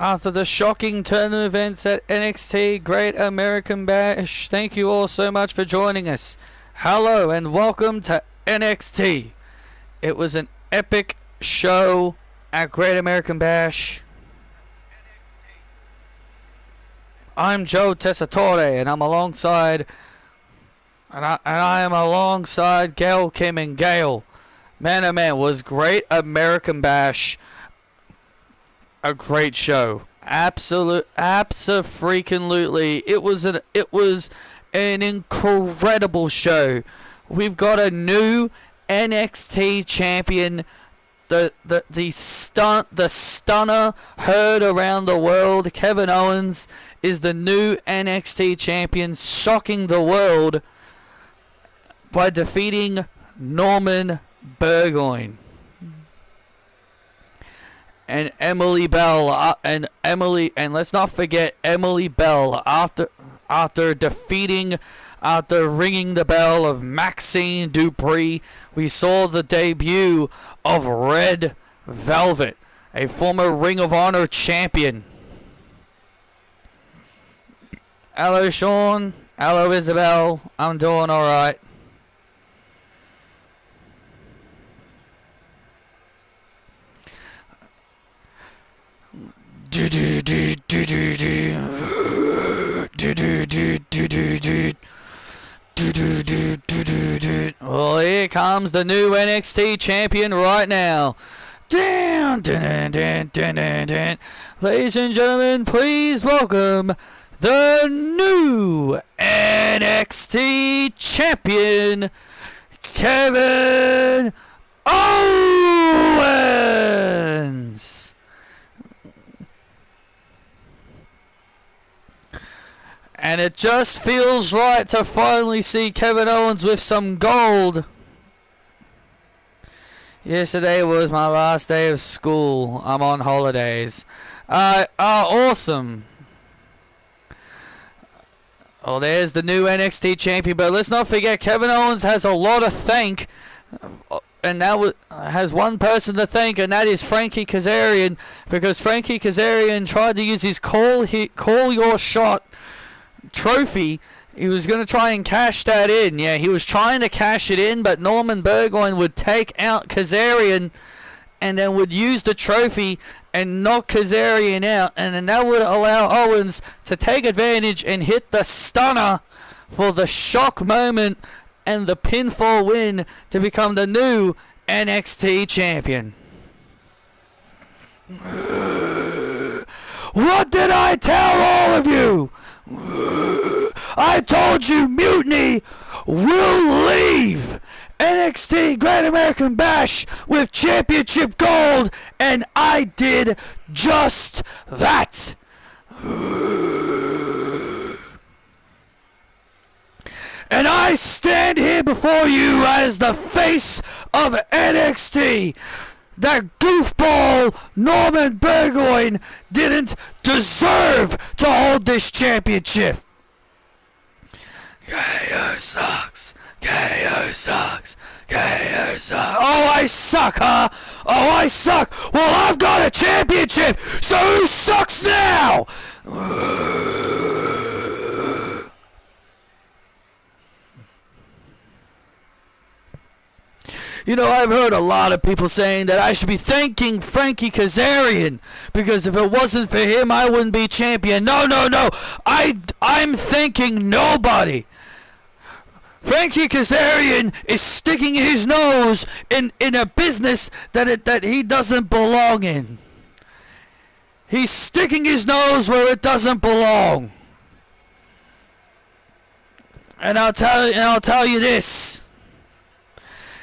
After the shocking turn of events at NXT Great American Bash, thank you all so much for joining us. Hello and welcome to NXT. It was an epic show at Great American Bash. I'm Joe Tessitore and I'm alongside I am alongside Gail, Kim, and Gail. Man, oh man, was Great American Bash a great show. Abso-freaking-lutely. It was an incredible show. We've got a new NXT champion. The stunner heard around the world. Kevin Owens is the new NXT champion, shocking the world by defeating Norman Burgoyne. And Emily Bell, and let's not forget Emily Bell, after ringing the bell of Maxine Dupree, we saw the debut of Red Velvet, a former Ring of Honor champion. Hello, Sean. Hello, Isabel. I'm doing alright. Well, here comes the new NXT champion right now. Ladies and gentlemen, please welcome the new NXT champion, Kevin Owens. And it just feels right to finally see Kevin Owens with some gold. Yesterday was my last day of school. I'm on holidays. Awesome. Oh, there's the new NXT champion. But let's not forget, Kevin Owens has a lot to thank. And now has one person to thank, and that is Frankie Kazarian. Because Frankie Kazarian tried to use his call your shot trophy. He was going to try and cash that in. Yeah, he was trying to cash it in, but Norman Burgoyne would take out Kazarian and then would use the trophy and knock Kazarian out, and then that would allow Owens to take advantage and hit the stunner for the shock moment and the pinfall win to become the new NXT champion. What did I tell all of you? I told you Mutiny will leave NXT Great American Bash with championship gold, and I did just that. And I stand here before you as the face of NXT. That goofball Norman Burgoyne didn't deserve to hold this championship. KO sucks. KO sucks. KO sucks. Oh, I suck, huh? Oh, I suck. Well, I've got a championship, so who sucks now? You know, I've heard a lot of people saying that I should be thanking Frankie Kazarian because if it wasn't for him, I wouldn't be champion. No. I'm thanking nobody. Frankie Kazarian is sticking his nose in a business that he doesn't belong in. He's sticking his nose where it doesn't belong. And I'll tell you this.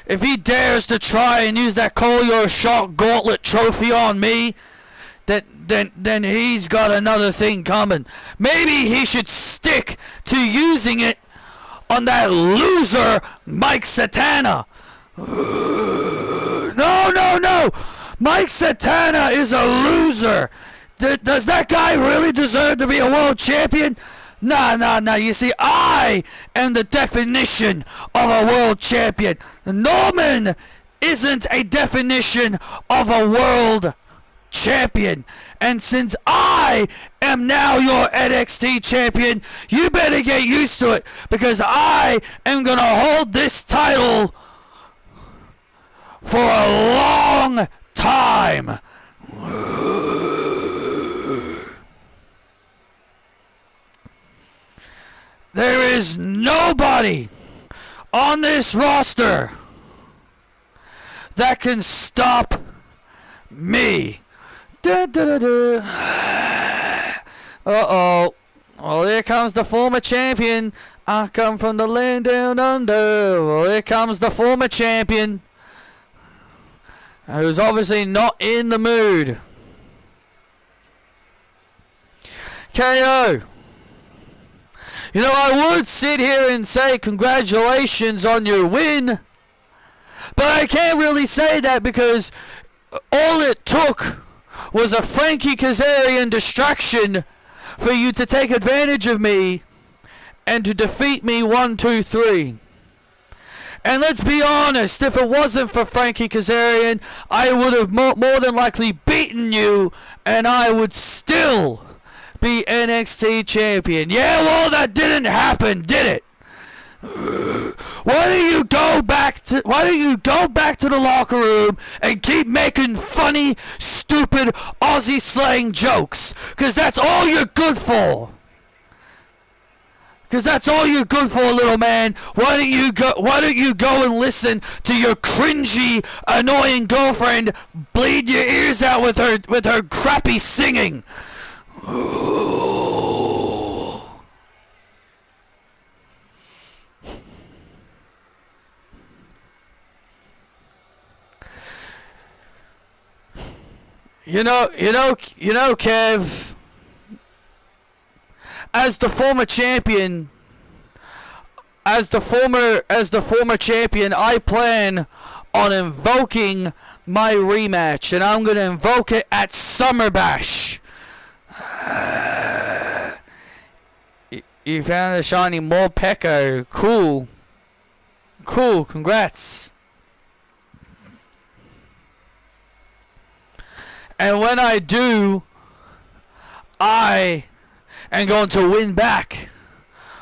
If he dares to try and use that Call Your Shot Gauntlet trophy on me, then he's got another thing coming. Maybe he should stick to using it on that loser Mike Satana. No. Mike Satana is a loser. Does that guy really deserve to be a world champion? Nah. You see, I am the definition of a world champion. Norman isn't a definition of a world champion. And since I am now your NXT champion, you better get used to it, because I am going to hold this title for a long time. There is nobody on this roster that can stop me. Da, da, da, da. Uh-oh. Well, here comes the former champion. I come from the land down under. Well, here comes the former champion, who's obviously not in the mood. KO. You know, I would sit here and say congratulations on your win, but I can't really say that, because all it took was a Frankie Kazarian distraction for you to take advantage of me and to defeat me 1, 2, 3. And let's be honest, if it wasn't for Frankie Kazarian, I would have more than likely beaten you, and I would still be NXT champion. Yeah, well, that didn't happen, did it? Why don't you go back to the locker room and keep making funny, stupid Aussie slang jokes? Cause that's all you're good for. Cause that's all you're good for, little man. Why don't you go and listen to your cringy, annoying girlfriend bleed your ears out with her crappy singing? You know, Kev, as the former champion, I plan on invoking my rematch, and I'm gonna invoke it at Summer Bash. You found a shiny Morpeko. Cool. Congrats. And when I do, I am going to win back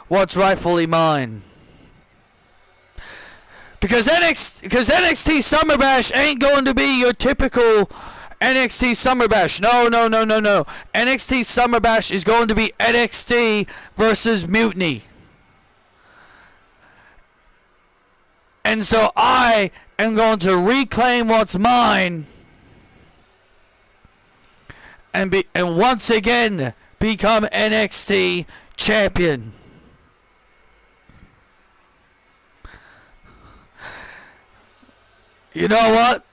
what's rightfully mine. Because NXT Summer Bash ain't going to be your typical NXT Summer Bash. No. NXT Summer Bash is going to be NXT versus Mutiny. And so I am going to reclaim what's mine and once again become NXT champion. You know what?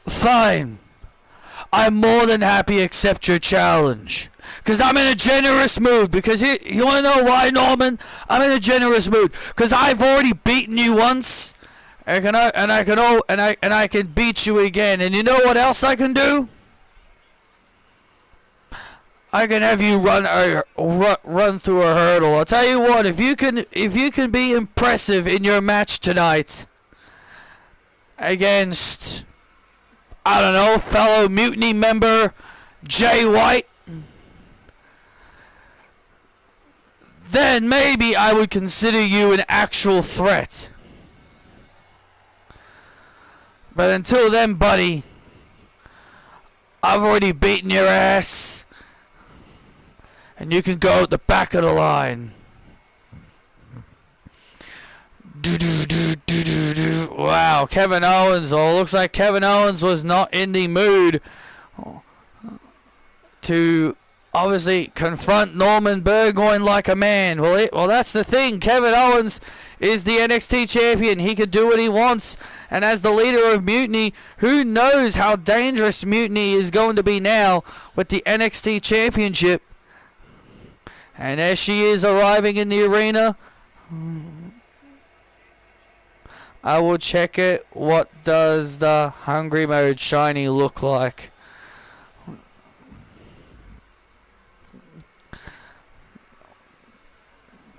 Fine. I'm more than happy to accept your challenge. Because I'm in a generous mood. Because you want to know why, Norman? I'm in a generous mood. Because I've already beaten you once. And I can beat you again. And you know what else I can do? I can have you run through a hurdle. I'll tell you what, if you can be impressive in your match tonight against, I don't know, fellow Mutiny member Jay White, then maybe I would consider you an actual threat. But until then, buddy, I've already beaten your ass. And you can go at the back of the line. Wow, Kevin Owens. Oh, looks like Kevin Owens was not in the mood to obviously confront Norman Burgoyne like a man. Well, that's the thing. Kevin Owens is the NXT champion. He can do what he wants. And as the leader of Mutiny, who knows how dangerous Mutiny is going to be now with the NXT championship. And as she is arriving in the arena, I will check it. What does the Hungry Mode Shiny look like?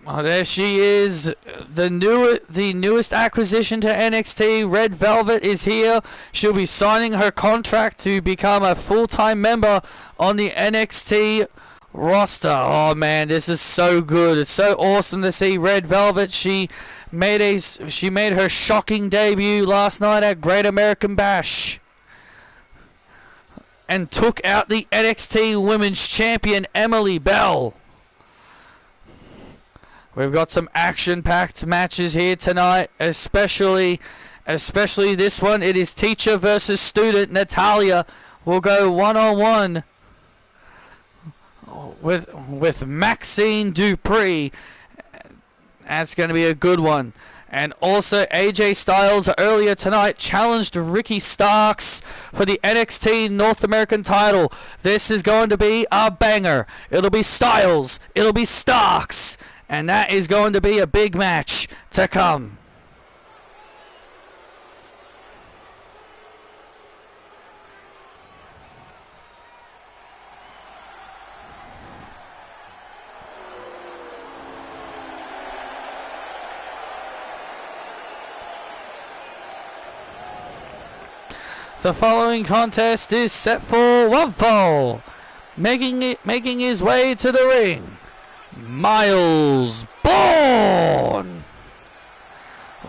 Oh, there she is, the newest acquisition to NXT. Red Velvet is here. She'll be signing her contract to become a full-time member on the NXT roster. Oh man, this is so good. It's so awesome to see Red Velvet. She made her shocking debut last night at Great American Bash and took out the NXT Women's Champion Emily Bell. We've got some action-packed matches here tonight, especially this one. It is teacher versus student. Natalia will go one-on-one with Maxine Dupree. That's going to be a good one. And also AJ Styles earlier tonight challenged Ricky Starks for the NXT North American title. This is going to be a banger. It'll be Styles. It'll be Starks. And that is going to be a big match to come. The following contest is set for one fall. Making his way to the ring, Miles Bourne.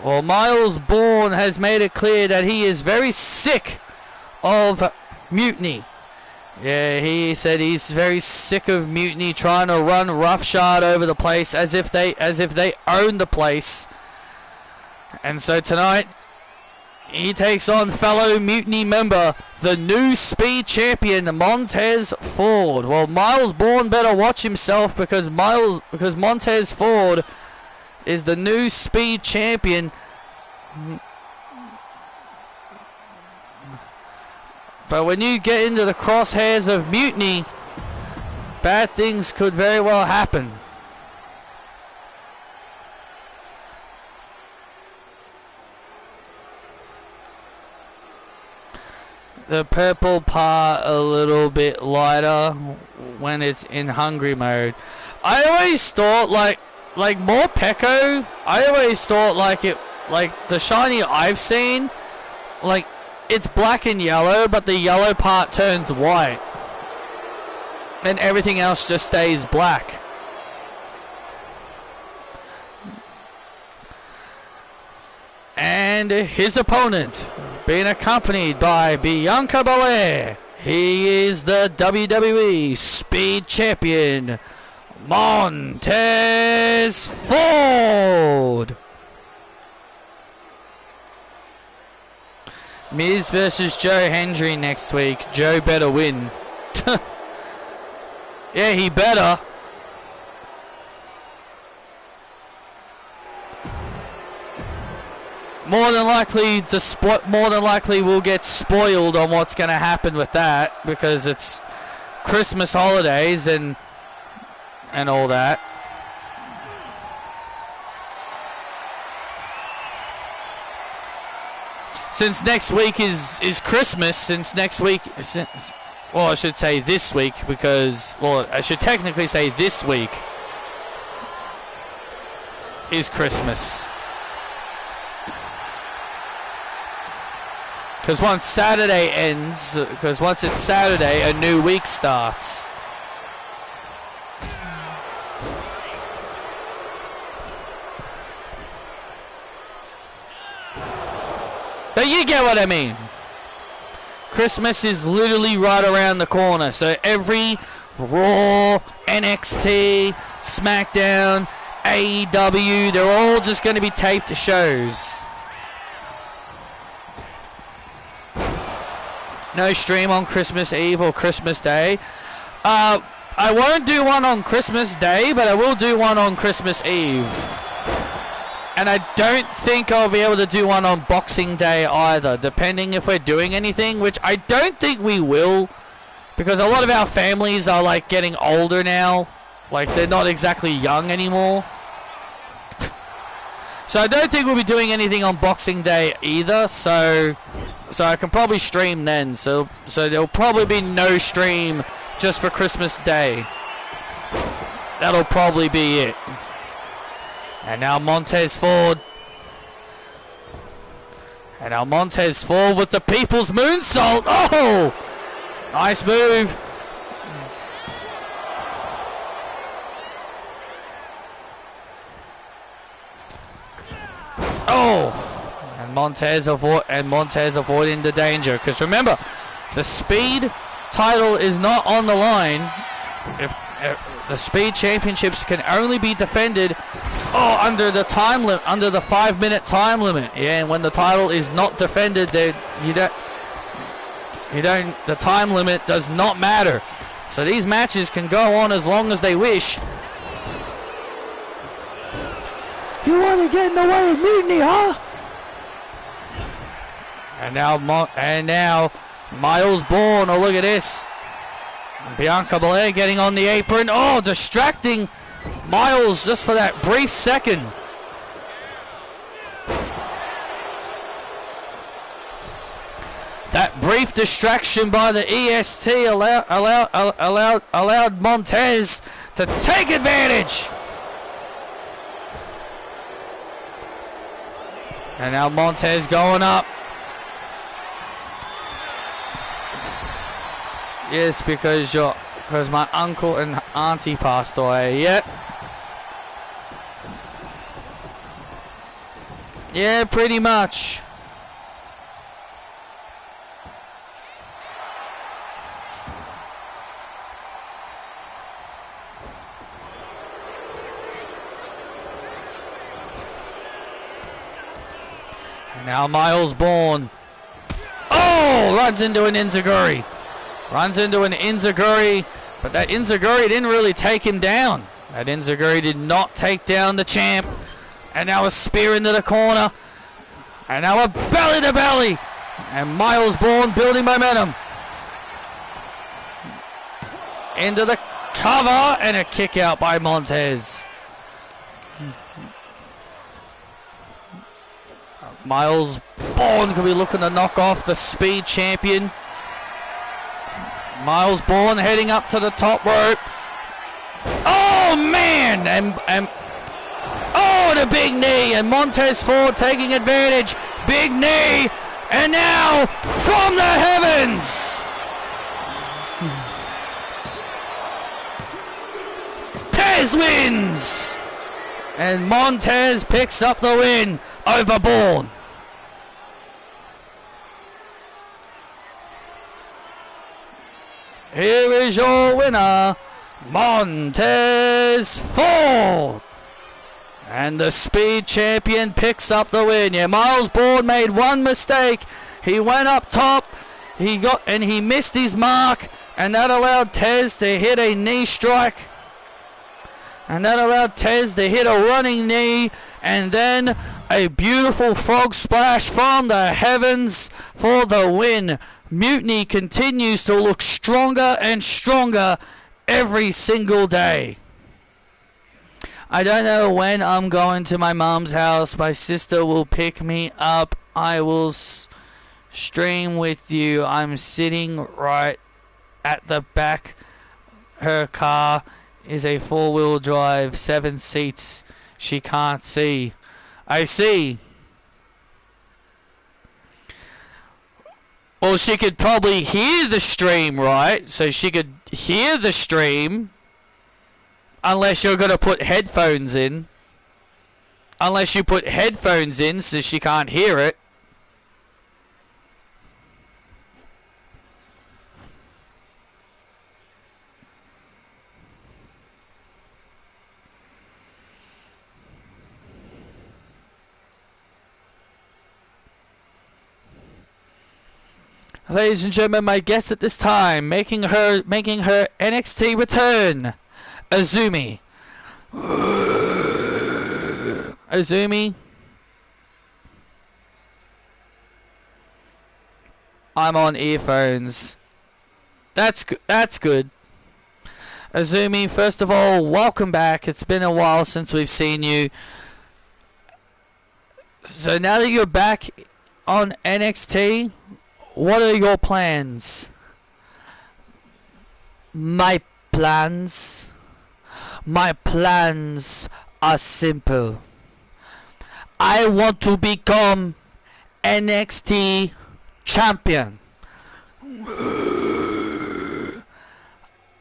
Well, Miles Bourne has made it clear that he is very sick of Mutiny. Yeah, he said he's very sick of Mutiny trying to run roughshod over the place as if they own the place. And so tonight he takes on fellow Mutiny member, the new Speed Champion, Montez Ford. Well, Miles Bourne better watch himself because Montez Ford is the new Speed Champion. But when you get into the crosshairs of Mutiny, bad things could very well happen. The purple part a little bit lighter when it's in hungry mode. I always thought like more Pecco. I always thought like the shiny I've seen, like it's black and yellow, but the yellow part turns white, and everything else just stays black. And his opponent, being accompanied by Bianca Belair, he is the WWE Speed Champion, Montez Ford. Miz versus Joe Hendry next week. Joe better win. Yeah, he better. More than likely we'll get spoiled on what's going to happen with that because it's Christmas holidays and all that. Since next week is Christmas, well, I should say this week because, well, I should technically say this week is Christmas. Because once Saturday ends, because once it's Saturday, a new week starts. But you get what I mean. Christmas is literally right around the corner. So every Raw, NXT, SmackDown, AEW, they're all just going to be taped shows. No stream on Christmas Eve or Christmas Day. I won't do one on Christmas Day, but I will do one on Christmas Eve. And I don't think I'll be able to do one on Boxing Day either, depending if we're doing anything, which I don't think we will, because a lot of our families are like getting older now. Like they're not exactly young anymore. So I don't think we'll be doing anything on Boxing Day either, so I can probably stream then. So there'll probably be no stream just for Christmas Day. That'll probably be it. And now Montez Ford. And now Montez Ford with the People's Moonsault. Oh! Nice move. Oh! And Montez avoiding the danger. Because remember, the speed title is not on the line. If the speed championships can only be defended under the time limit, under the 5-minute time limit. Yeah, and when the title is not defended, the time limit does not matter. So these matches can go on as long as they wish. You want to get in the way of mutiny, huh? And now Miles Bourne. Oh, look at this. Bianca Belair getting on the apron. Oh, distracting Miles just for that brief second. That brief distraction by the EST allowed Montez to take advantage. And now Montez going up. Yes, because my uncle and auntie passed away. Yep. Yeah, pretty much. And now Miles Bourne. Oh, runs into an Enziguri. Runs into an Enziguri, but that Enziguri didn't really take him down. That Enziguri did not take down the champ. And now a spear into the corner. And now a belly to belly. And Miles Bourne building momentum. Into the cover and a kick out by Montez. Miles Bourne could be looking to knock off the speed champion. Miles Bourne heading up to the top rope. Oh man! And oh, the big knee, and Montez Ford taking advantage. Big knee, and now from the heavens, Tez wins, and Montez picks up the win over Bourne. Here is your winner, Montez Ford. And the speed champion picks up the win. Yeah, Miles Bourne made one mistake. He went up top. He missed his mark. And that allowed Tez to hit a knee strike. And that allowed Tez to hit a running knee. And then a beautiful frog splash from the heavens for the win. Mutiny continues to look stronger and stronger every single day. I don't know when I'm going to my mom's house. My sister will pick me up. I will stream with you. I'm sitting right at the back. Her car is a 4-wheel drive, 7 seats. She can't see. I see. Well, she could probably hear the stream, right? So she could hear the stream. Unless you're going to put headphones in. Unless you put headphones in so she can't hear it. Ladies and gentlemen, my guest at this time, making her NXT return, Azumi. Azumi. I'm on earphones. That's good. Azumi, first of all, welcome back. It's been a while since we've seen you. So now that you're back on NXT, what are your plans? My plans are simple. I want to become NXT champion.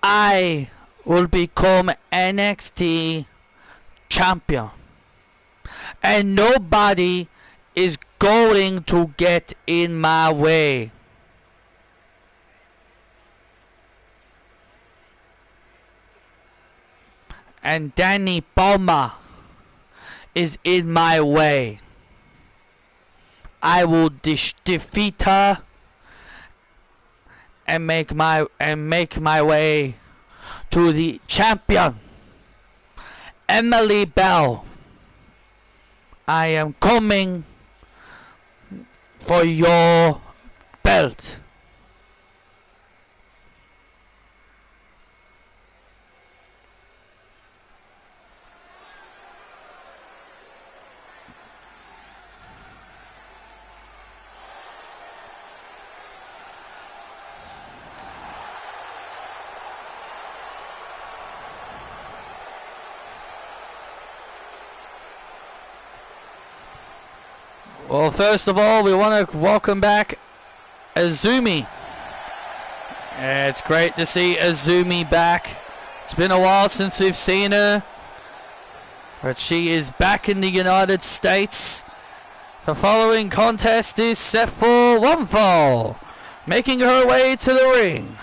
I will become NXT champion. And nobody is going to get in my way. And Danny Palmer is in my way. I will defeat her and make my way to the champion, Emily Bell. I am coming for your belt. Well, first of all, we want to welcome back Azumi. It's great to see Azumi back. It's been a while since we've seen her, but she is back in the United States. The following contest is set for one fall. Making her way to the ring,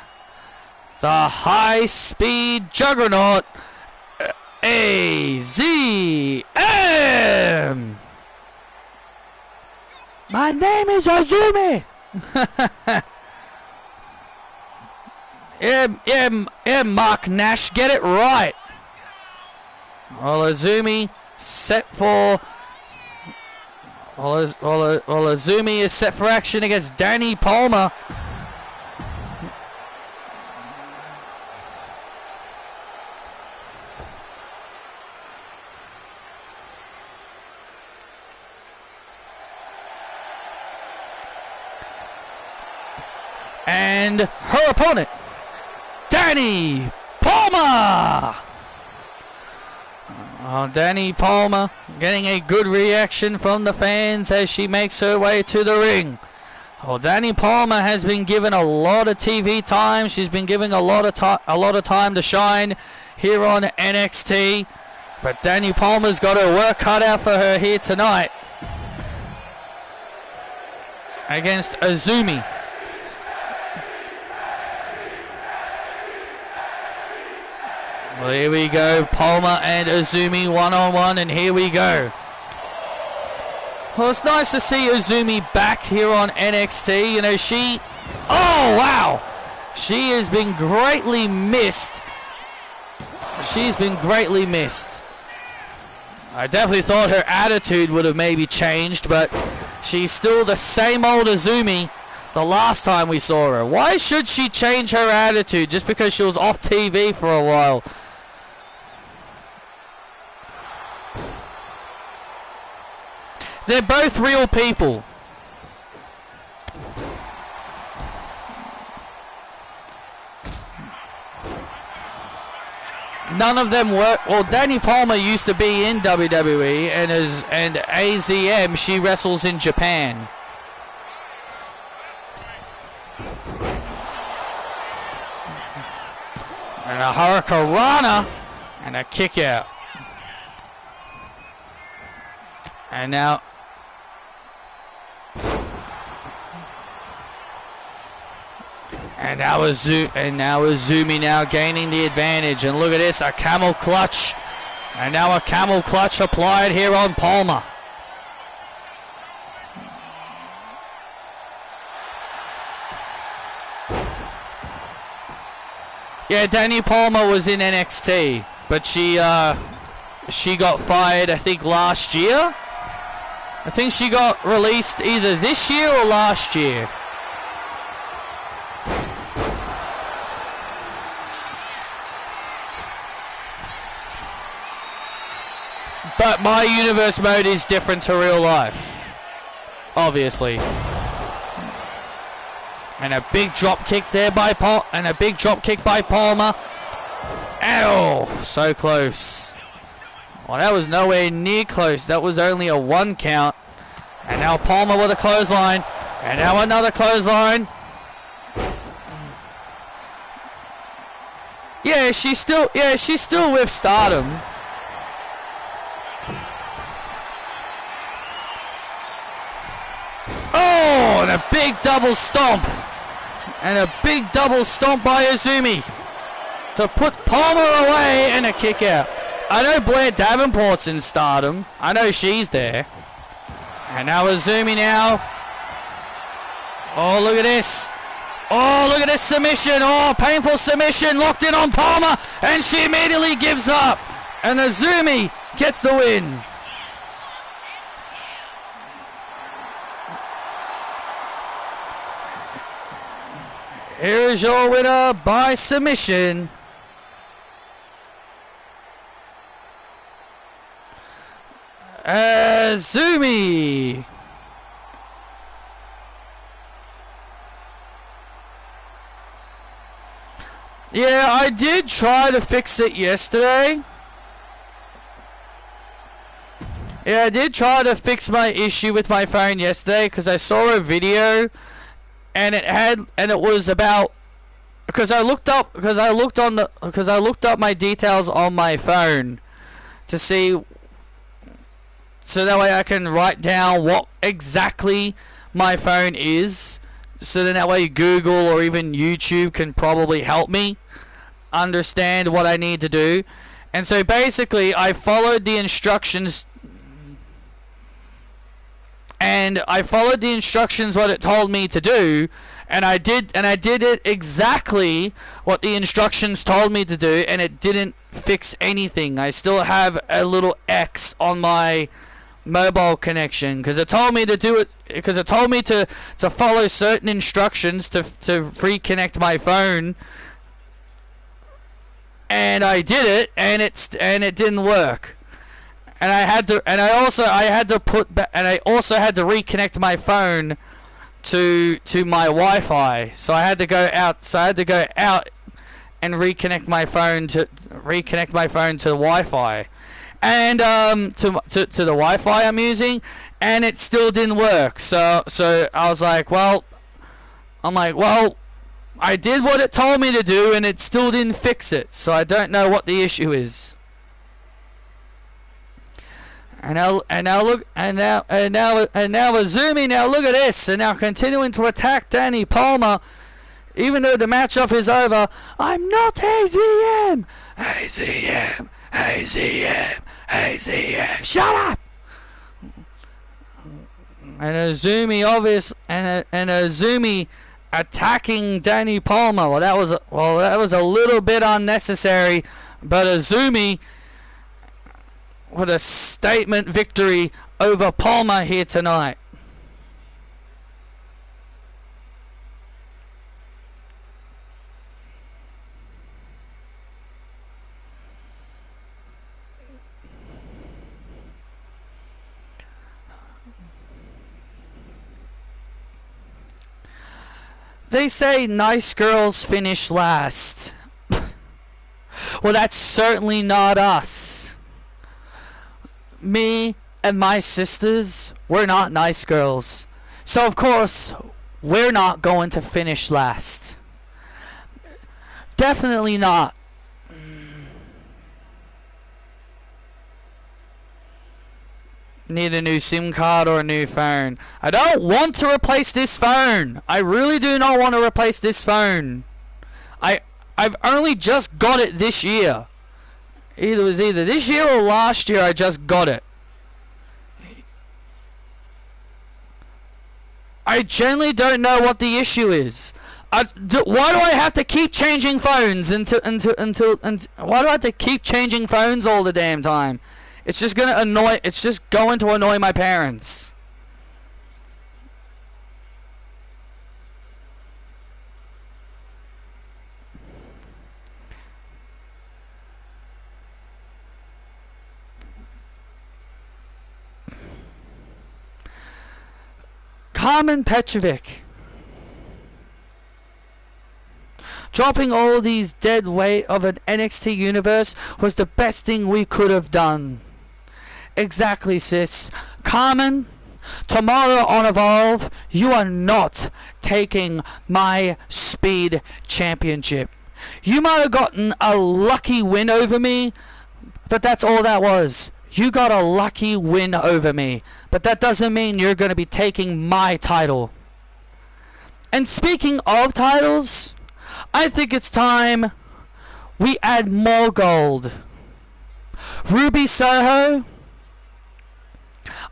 the high-speed juggernaut, AZM. My name is Azumi. yeah, Mark Nash, get it right. Well, Azumi set for. Azumi is set for action against Danny Palmer. And her opponent, Danny Palmer. Danny Palmer getting a good reaction from the fans as she makes her way to the ring. Well, Danny Palmer has been given a lot of TV time. She's been given a lot of time to shine here on NXT. But Danny Palmer's got her work cut out for her here tonight against Azumi. Well, here we go, Palmer and Azumi one-on-one, and here we go. Well, it's nice to see Azumi back here on NXT. You know, oh, wow! She has been greatly missed. She's been greatly missed. I definitely thought her attitude would have maybe changed, but she's still the same old Azumi the last time we saw her. Why should she change her attitude just because she was off TV for a while? They're both real people. None of them work. Well, Danny Palmer used to be in WWE, and AZM, she wrestles in Japan. And a Hurricanrana and a kick out. And now Azumi now gaining the advantage. And look at this, a camel clutch. And now a camel clutch applied here on Palmer. Yeah, Danny Palmer was in NXT, but she got fired, I think, last year. I think she got released either this year or last year. But my universe mode is different to real life, obviously. And a big drop kick there by Palmer. Ow, so close. Well, that was nowhere near close. That was only a 1 count. And now Palmer with a clothesline. And now another clothesline. Yeah, she's still with Stardom. Oh, and a big double stomp. And a big double stomp by Azumi to put Palmer away, and a kick out. I know Blair Davenport's in Stardom. I know she's there. And now Azumi now. Oh, look at this. Oh, look at this submission. Oh, painful submission locked in on Palmer, and she immediately gives up. And Azumi gets the win. Here is your winner by submission. Azumi. Yeah, I did try to fix it yesterday. Yeah, I did try to fix my issue with my phone yesterday because I saw a video and it was about, because I looked up my details on my phone to see, so that way I can write down what exactly my phone is, so then that way Google or even YouTube can probably help me understand what I need to do. And so basically I followed the instructions, what it told me to do, and I did it exactly what the instructions told me to do, and it didn't fix anything. I still have a little X on my mobile connection because it told me to do it, because it told me to follow certain instructions to reconnect my phone, and I did it, and it didn't work. And I also had to reconnect my phone to my Wi-Fi. So I had to go out. And reconnect my phone to Wi-Fi, and to the Wi-Fi I'm using, and it still didn't work. So I was like, well, I did what it told me to do, and it still didn't fix it. So I don't know what the issue is. And now Azumi, now look at this, and now continuing to attack Danny Palmer. Even though the matchup is over, I'm not AZM! AZM! AZM! AZM! Shut up! And Azumi attacking Danny Palmer. Well, that was a little bit unnecessary, but Azumi with a statement victory over Palmer here tonight. They say nice girls finish last. Well, that's certainly not us. Me and my sisters, we're not nice girls. So, of course, we're not going to finish last. Definitely not. Need a new SIM card or a new phone. I don't want to replace this phone. I really do not want to replace this phone. I've only just got it this year. It was either this year or last year I just got it. I generally don't know what the issue is. Why do I have to keep changing phones why do I have to keep changing phones all the damn time? It's just going to annoy my parents. Carmen Petrovic. Dropping all these dead weight of an NXT universe was the best thing we could have done. Exactly, sis. Carmen, tomorrow on Evolve, you are not taking my Speed Championship. You might have gotten a lucky win over me, but that's all that was. You got a lucky win over me, but that doesn't mean you're going to be taking my title. And speaking of titles, I think it's time we add more gold. Ruby Soho,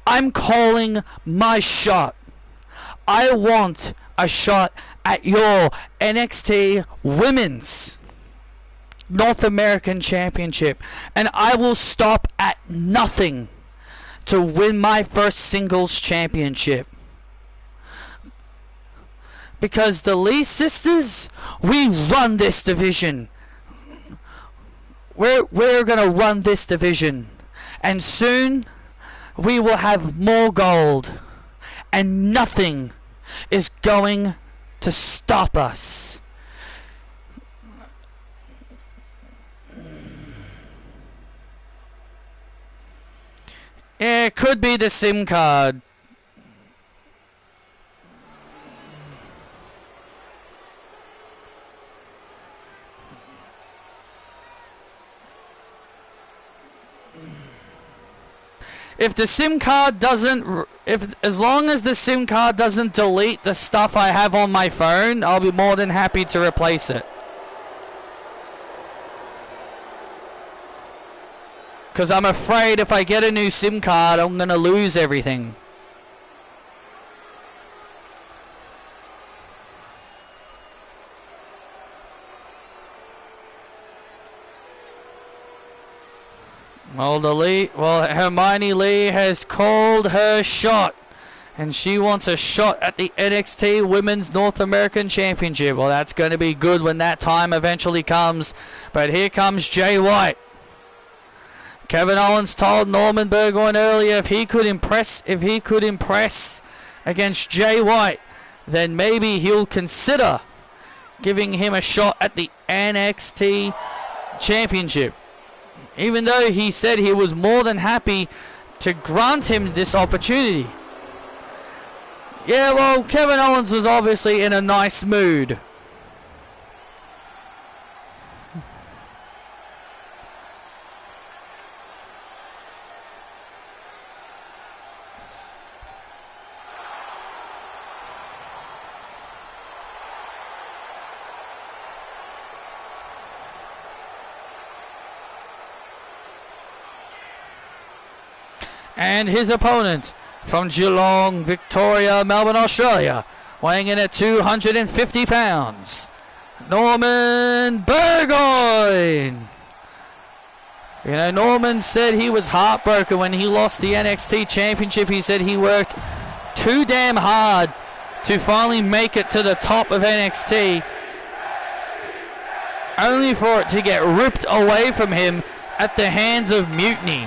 I'm calling my shot. I want a shot at your NXT Women's North American Championship, and I will stop at nothing to win my first singles championship. Because the Lee sisters, we run this division. We're gonna run this division, and soon we will have more gold, and nothing is going to stop us. Yeah, it could be the SIM card. If the SIM card doesn't, as long as the SIM card doesn't delete the stuff I have on my phone, I'll be more than happy to replace it. Because I'm afraid if I get a new SIM card, I'm going to lose everything. Well, Hermione Lee has called her shot, and she wants a shot at the NXT Women's North American Championship. Well, that's going to be good when that time eventually comes. But here comes Jay White. Kevin Owens told Norman Burgoyne earlier if he could impress against Jay White, then maybe he'll consider giving him a shot at the NXT Championship. Even though he said he was more than happy to grant him this opportunity. Yeah, well, Kevin Owens was obviously in a nice mood. And his opponent from Geelong, Victoria, Melbourne, Australia, weighing in at 250 pounds, Norman Burgoyne. You know, Norman said he was heartbroken when he lost the NXT Championship. He said he worked too damn hard to finally make it to the top of NXT, only for it to get ripped away from him at the hands of Mutiny.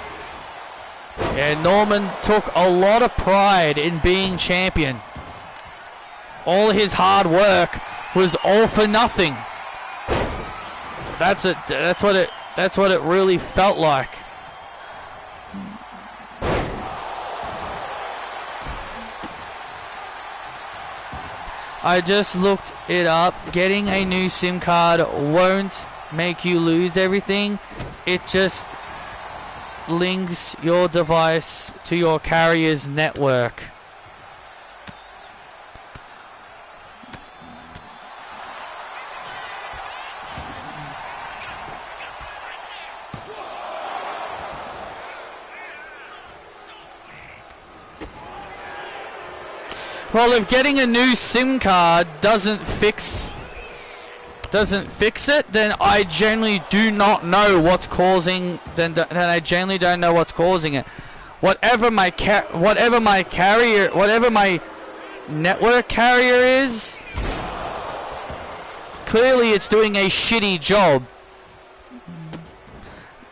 Yeah, Norman took a lot of pride in being champion. All his hard work was all for nothing. That's it. That's what it really felt like. I just looked it up. Getting a new SIM card won't make you lose everything. It just links your device to your carrier's network. Well, if getting a new SIM card doesn't fix it, then I generally do not know what's causing. Then I generally don't know what's causing it. Whatever my network carrier is, clearly it's doing a shitty job.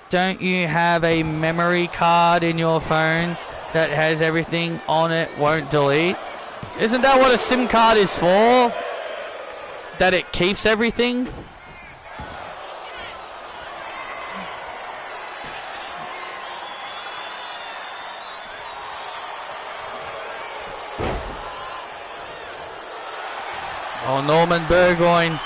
Don't you have a memory card in your phone that has everything on it, won't delete? Isn't that what a SIM card is for? That it keeps everything? Oh, Norman Burgoyne.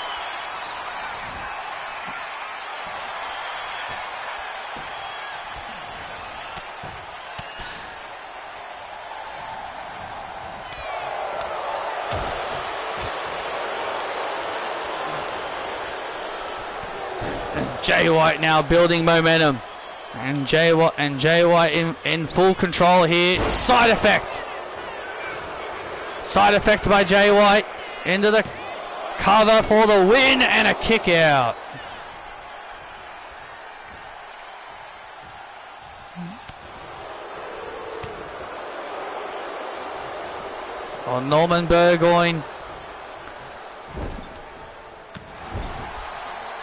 Jay White now building momentum. And Jay White in full control here. Side effect. Side effect by Jay White. Into the cover for the win and a kick out. Oh, Norman Burgoyne.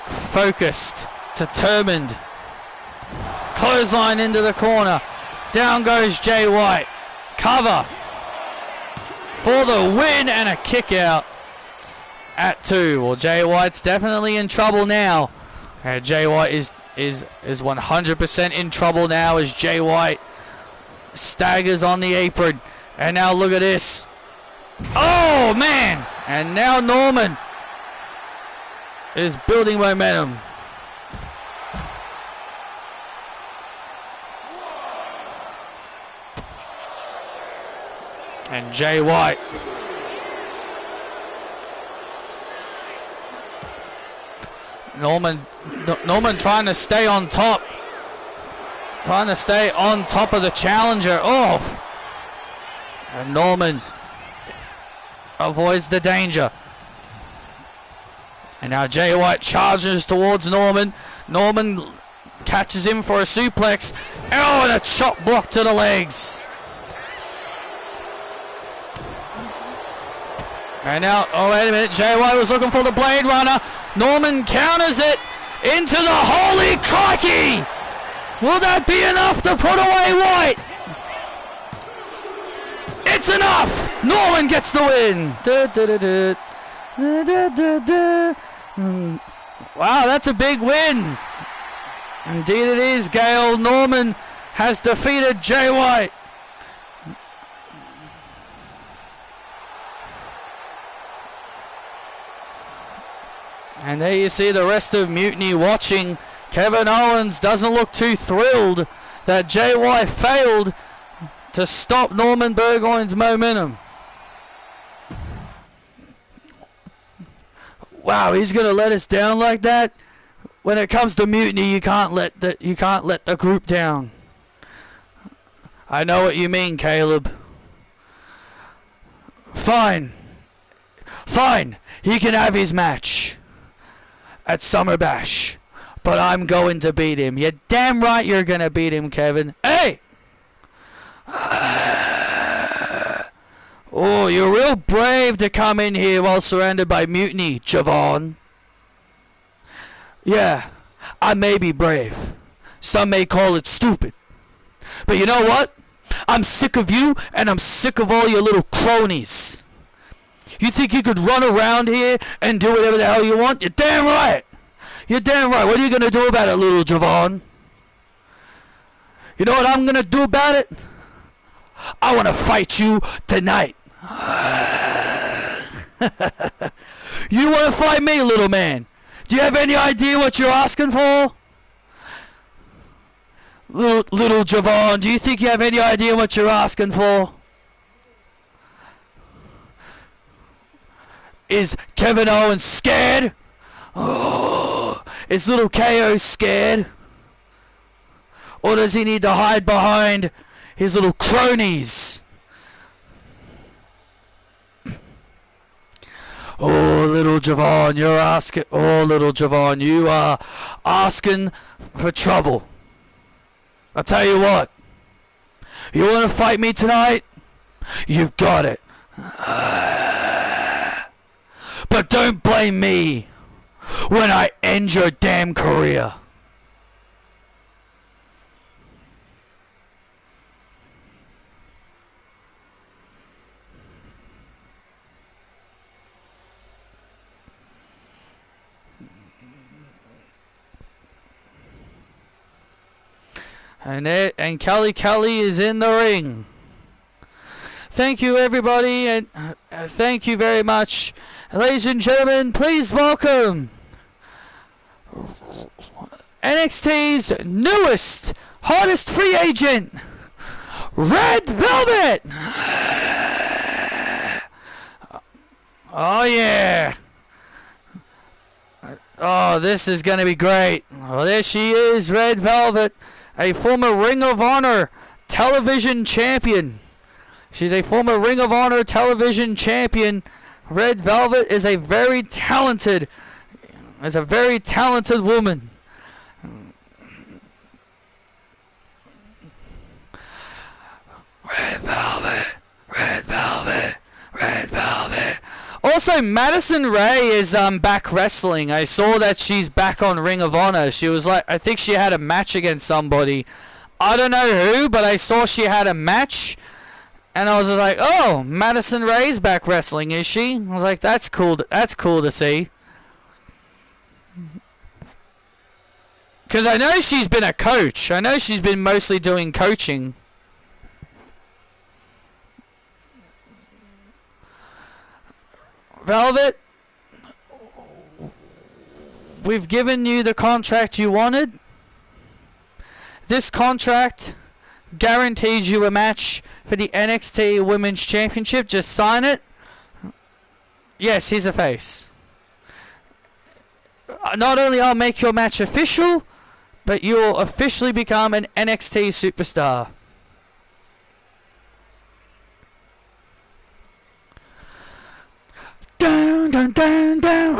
Focused, determined. Clothesline into the corner. Down goes Jay White. Cover for the win and a kick out at 2. Well, Jay White's definitely in trouble now. Jay White is 100% in trouble now as Jay White staggers on the apron. And now look at this. Oh, man. And now Norman is building momentum. And Jay White. Norman trying to stay on top. Trying to stay on top of the challenger. Oh! And Norman avoids the danger. And now Jay White charges towards Norman. Norman catches him for a suplex. Oh, and a chop block to the legs. And now, oh wait a minute, Jay White was looking for the Blade Runner. Norman counters it into the holy crikey! Will that be enough to put away White? It's enough! Norman gets the win! Wow, that's a big win. Indeed it is, Gail. Norman has defeated Jay White. And there you see the rest of Mutiny watching. Kevin Owens doesn't look too thrilled that Jay White failed to stop Norman Burgoyne's momentum. Wow, he's gonna let us down like that? When it comes to Mutiny, you can't let the group down. I know what you mean, Caleb. Fine. Fine. He can have his match at Summer Bash, but I'm going to beat him. You're damn right you're gonna beat him, Kevin. Hey! Oh, you're real brave to come in here while surrounded by Mutiny, Javon. Yeah, I may be brave. Some may call it stupid. But you know what? I'm sick of you, and I'm sick of all your little cronies. You think you could run around here and do whatever the hell you want? You're damn right. You're damn right. What are you going to do about it, little Javon? You know what I'm going to do about it? I want to fight you tonight. You want to fight me, little man? Do you have any idea what you're asking for? Little Javon, do you think you have any idea what you're asking for? Is Kevin Owens scared? Oh, is little KO scared? Or does he need to hide behind his little cronies? Oh, little Javon, you're asking. Oh, little Javon, you are asking for trouble. I'll tell you what. You want to fight me tonight? You've got it. But don't blame me when I end your damn career. And Kelly is in the ring. Thank you, everybody, and Thank you very much. Ladies and gentlemen, please welcome NXT's newest, hottest free agent, Red Velvet! Oh yeah! Oh, this is gonna be great. Oh, there she is, Red Velvet, a former Ring of Honor television champion. She's a former Ring of Honor television champion. Red Velvet is a very talented woman. Red Velvet, Red Velvet, Red Velvet. Also, Madison Rae is back wrestling. I saw that she's back on Ring of Honor. She was like, I think she had a match against somebody. I don't know who, but I saw she had a match. And I was like, oh, Madison Rae's back wrestling, is she? I was like, that's cool. That's cool to see. Because I know she's been a coach. I know she's been mostly doing coaching. Velvet, we've given you the contract you wanted. This contract guarantees you a match for the NXT Women's Championship. Just sign it. Yes, he's a face. Not only I'll make your match official, but you'll officially become an NXT superstar. Dun, dun, dun, dun.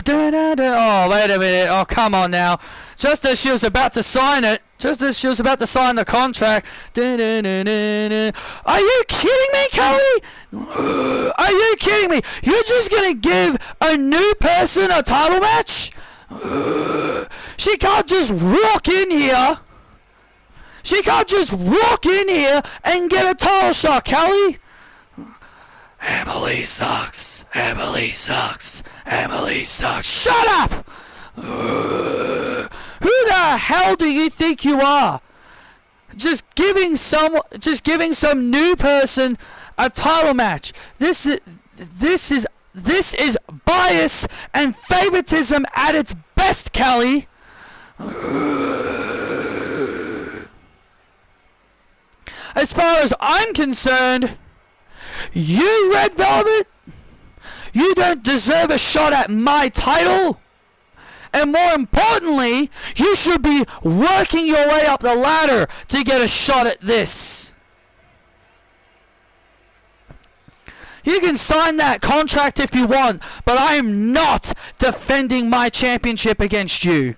Dun, dun, dun. Oh, wait a minute. Oh, come on now. Just as she was about to sign it, just as she was about to sign the contract. Dun, dun, dun, dun, dun. Are you kidding me, Kelly? Are you kidding me? You're just going to give a new person a title match? She can't just walk in here. She can't just walk in here and get a title shot, Kelly. Emily sucks. Emily sucks. Emily sucks. Shut up! Who the hell do you think you are? Just giving some new person a title match. This is bias and favoritism at its best, Kelly. As far as I'm concerned, you, Red Velvet, you don't deserve a shot at my title. And more importantly, you should be working your way up the ladder to get a shot at this. You can sign that contract if you want, but I am not defending my championship against you.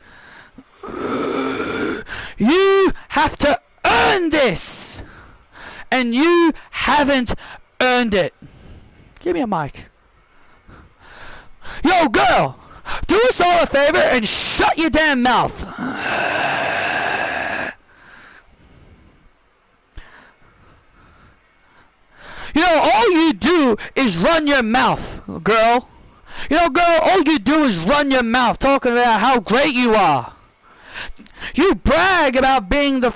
You have to earn this. And you haven't earned it. Give me a mic. Yo, girl, do us all a favor and shut your damn mouth. You know, all you do is run your mouth, girl. You know, girl, all you do is run your mouth talking about how great you are. You brag about being the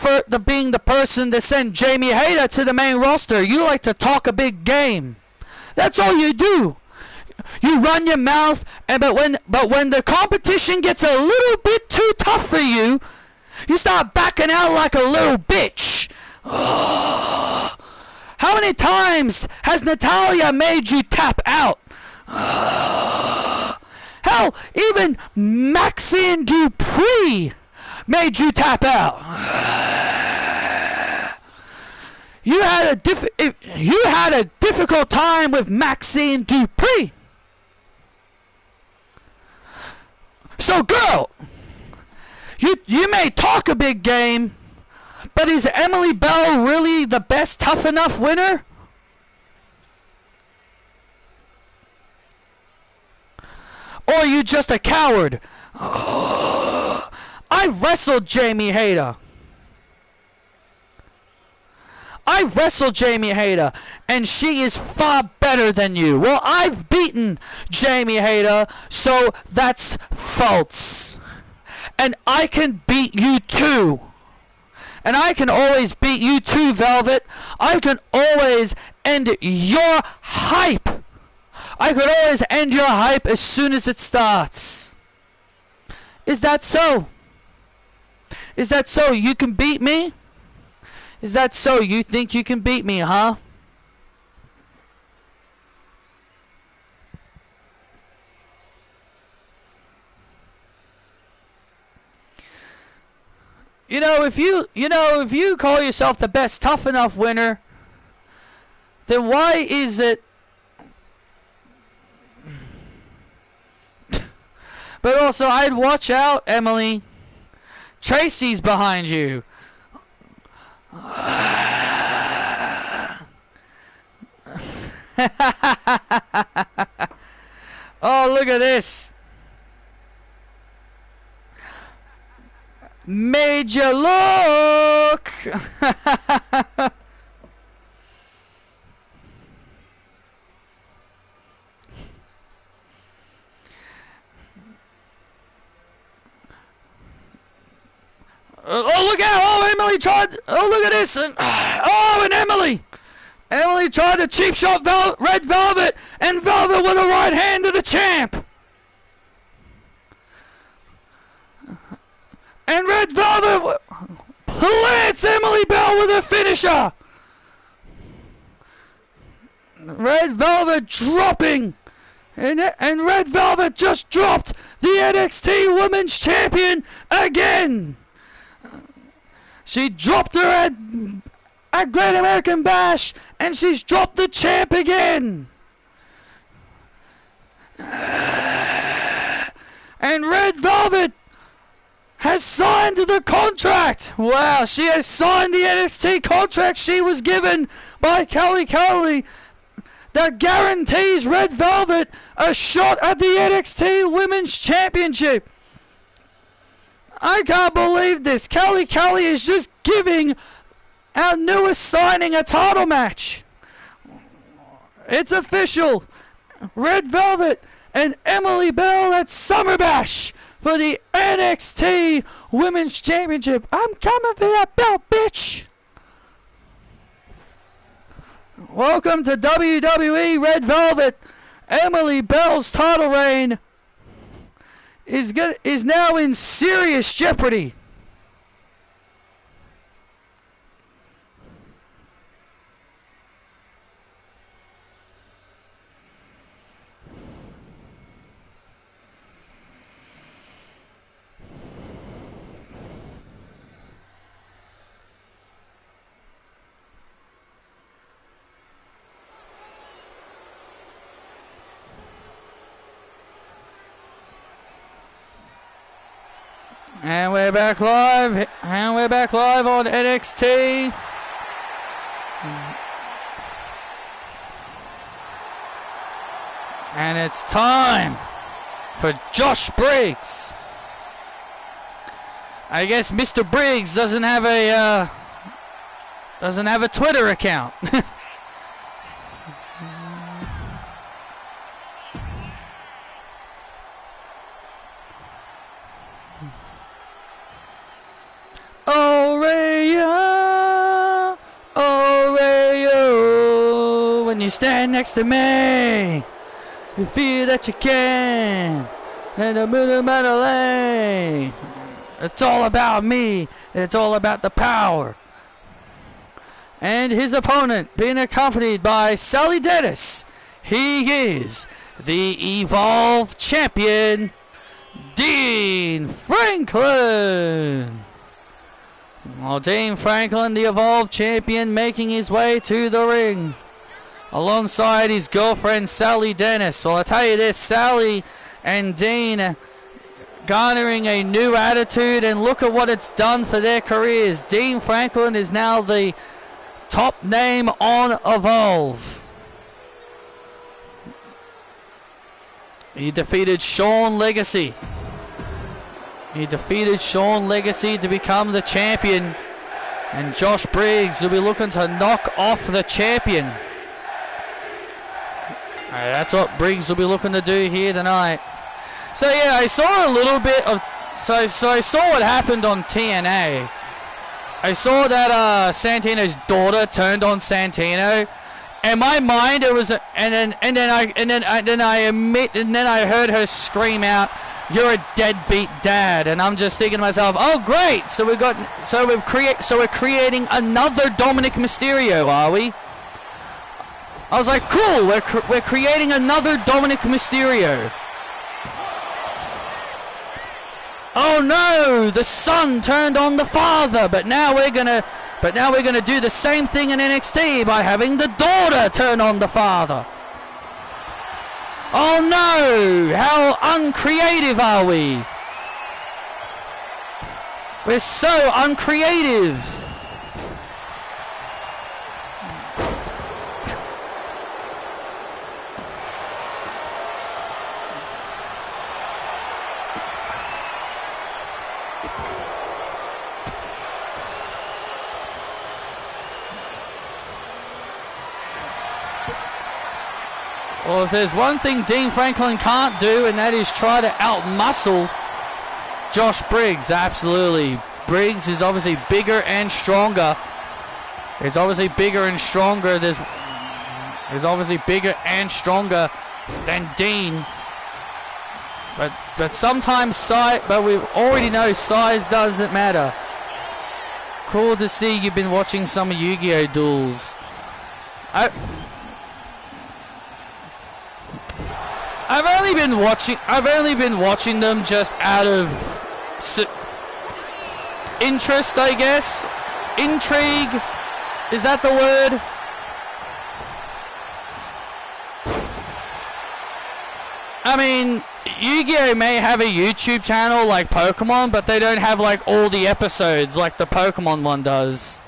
person that sent Jamie Hayter to the main roster. You like to talk a big game. That's all you do. You run your mouth, but when the competition gets a little bit too tough for you, you start backing out like a little bitch. How many times has Natalya made you tap out? Hell, even Maxine Dupree made you tap out. You had a difficult time with Maxine Dupree. So, girl, you may talk a big game, but is Emily Bell really the best tough enough winner? Or are you just a coward? I wrestled Jamie Hayter. And she is far better than you. Well, I've beaten Jamie Hayter, so that's false. And I can beat you too. And I can always beat you too, Velvet. I can always end your hype. I could always end your hype as soon as it starts. Is that so? Is that so? You can beat me? Is that so? You think you can beat me, huh? If you call yourself the best tough enough winner, then why is it? But also, I'd watch out, Emily. Tracy's behind you. Oh, look at this. Major look. Oh, look out! Oh, Emily tried. Oh, look at this! And Emily tried to cheap shot Red Velvet, and Velvet with a right hand to the champ. And Red Velvet plants Emily Bell with a finisher. Red Velvet dropping. And Red Velvet just dropped the NXT Women's Champion again. She dropped her at Great American Bash, and she's dropped the champ again. And Red Velvet has signed the contract. Wow, she has signed the NXT contract she was given by Kelly Kelly that guarantees Red Velvet a shot at the NXT Women's Championship. I can't believe this. Kelly Kelly is just giving our newest signing a title match. It's official. Red Velvet and Emily Bell at Summer Bash for the NXT Women's Championship. I'm coming for that belt, bitch. Welcome to WWE. Red Velvet. Emily Bell's title reign is now in serious jeopardy. And we're back live. And we're back live on NXT. And it's time for Josh Briggs. I guess Mr. Briggs doesn't have a Twitter account. Oh, when you stand next to me, you feel that you can. In the middle of the lane, it's all about me. It's all about the power. And his opponent being accompanied by Sally Dennis. He is the Evolve Champion, Dean Franklin. Well, Dean Franklin, the Evolve Champion, making his way to the ring alongside his girlfriend Sally Dennis. Well, I tell you this, Sally and Dean garnering a new attitude, and look at what it's done for their careers. Dean Franklin is now the top name on Evolve. He defeated Sean Legacy. He defeated Sean Legacy to become the champion. And Josh Briggs will be looking to knock off the champion. That's what Briggs will be looking to do here tonight. So yeah, I saw a little bit of... So I saw what happened on TNA. I saw that Santino's daughter turned on Santino. In my mind, it was, and then I heard her scream out, "You're a deadbeat dad," and I'm just thinking to myself, "Oh great! So we're creating another Dominic Mysterio, are we?" I was like, "Cool, we're creating another Dominic Mysterio." Oh no! The son turned on the father, but now we're gonna do the same thing in NXT by having the daughter turn on the father. Oh no! How uncreative are we? We're so uncreative. Well, if there's one thing Dean Franklin can't do, and that is try to outmuscle Josh Briggs. Absolutely. Briggs is obviously bigger and stronger. He's obviously bigger and stronger. He's obviously bigger and stronger than Dean. But sometimes size, but we already know size doesn't matter. Cool to see you've been watching some of Yu-Gi-Oh! Duels. I've only been watching them just out of interest, I guess. Intrigue, is that the word? I mean, Yu-Gi-Oh! May have a YouTube channel like Pokemon, but they don't have like all the episodes like the Pokemon one does.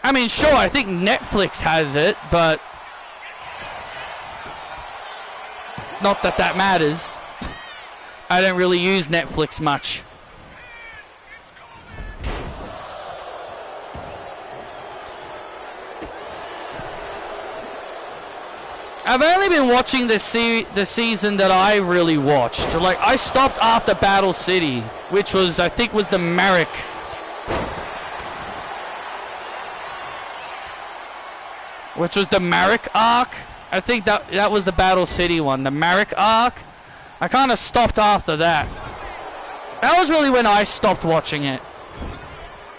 I mean, sure, I think Netflix has it, but not that that matters. I don't really use Netflix much. I've only been watching the season that I really watched. Like, I stopped after Battle City, which was, I think, was the Merrick. Which was the Marek arc. I think that was the Battle City one, the Marek arc. I kind of stopped after that. That was really when I stopped watching it.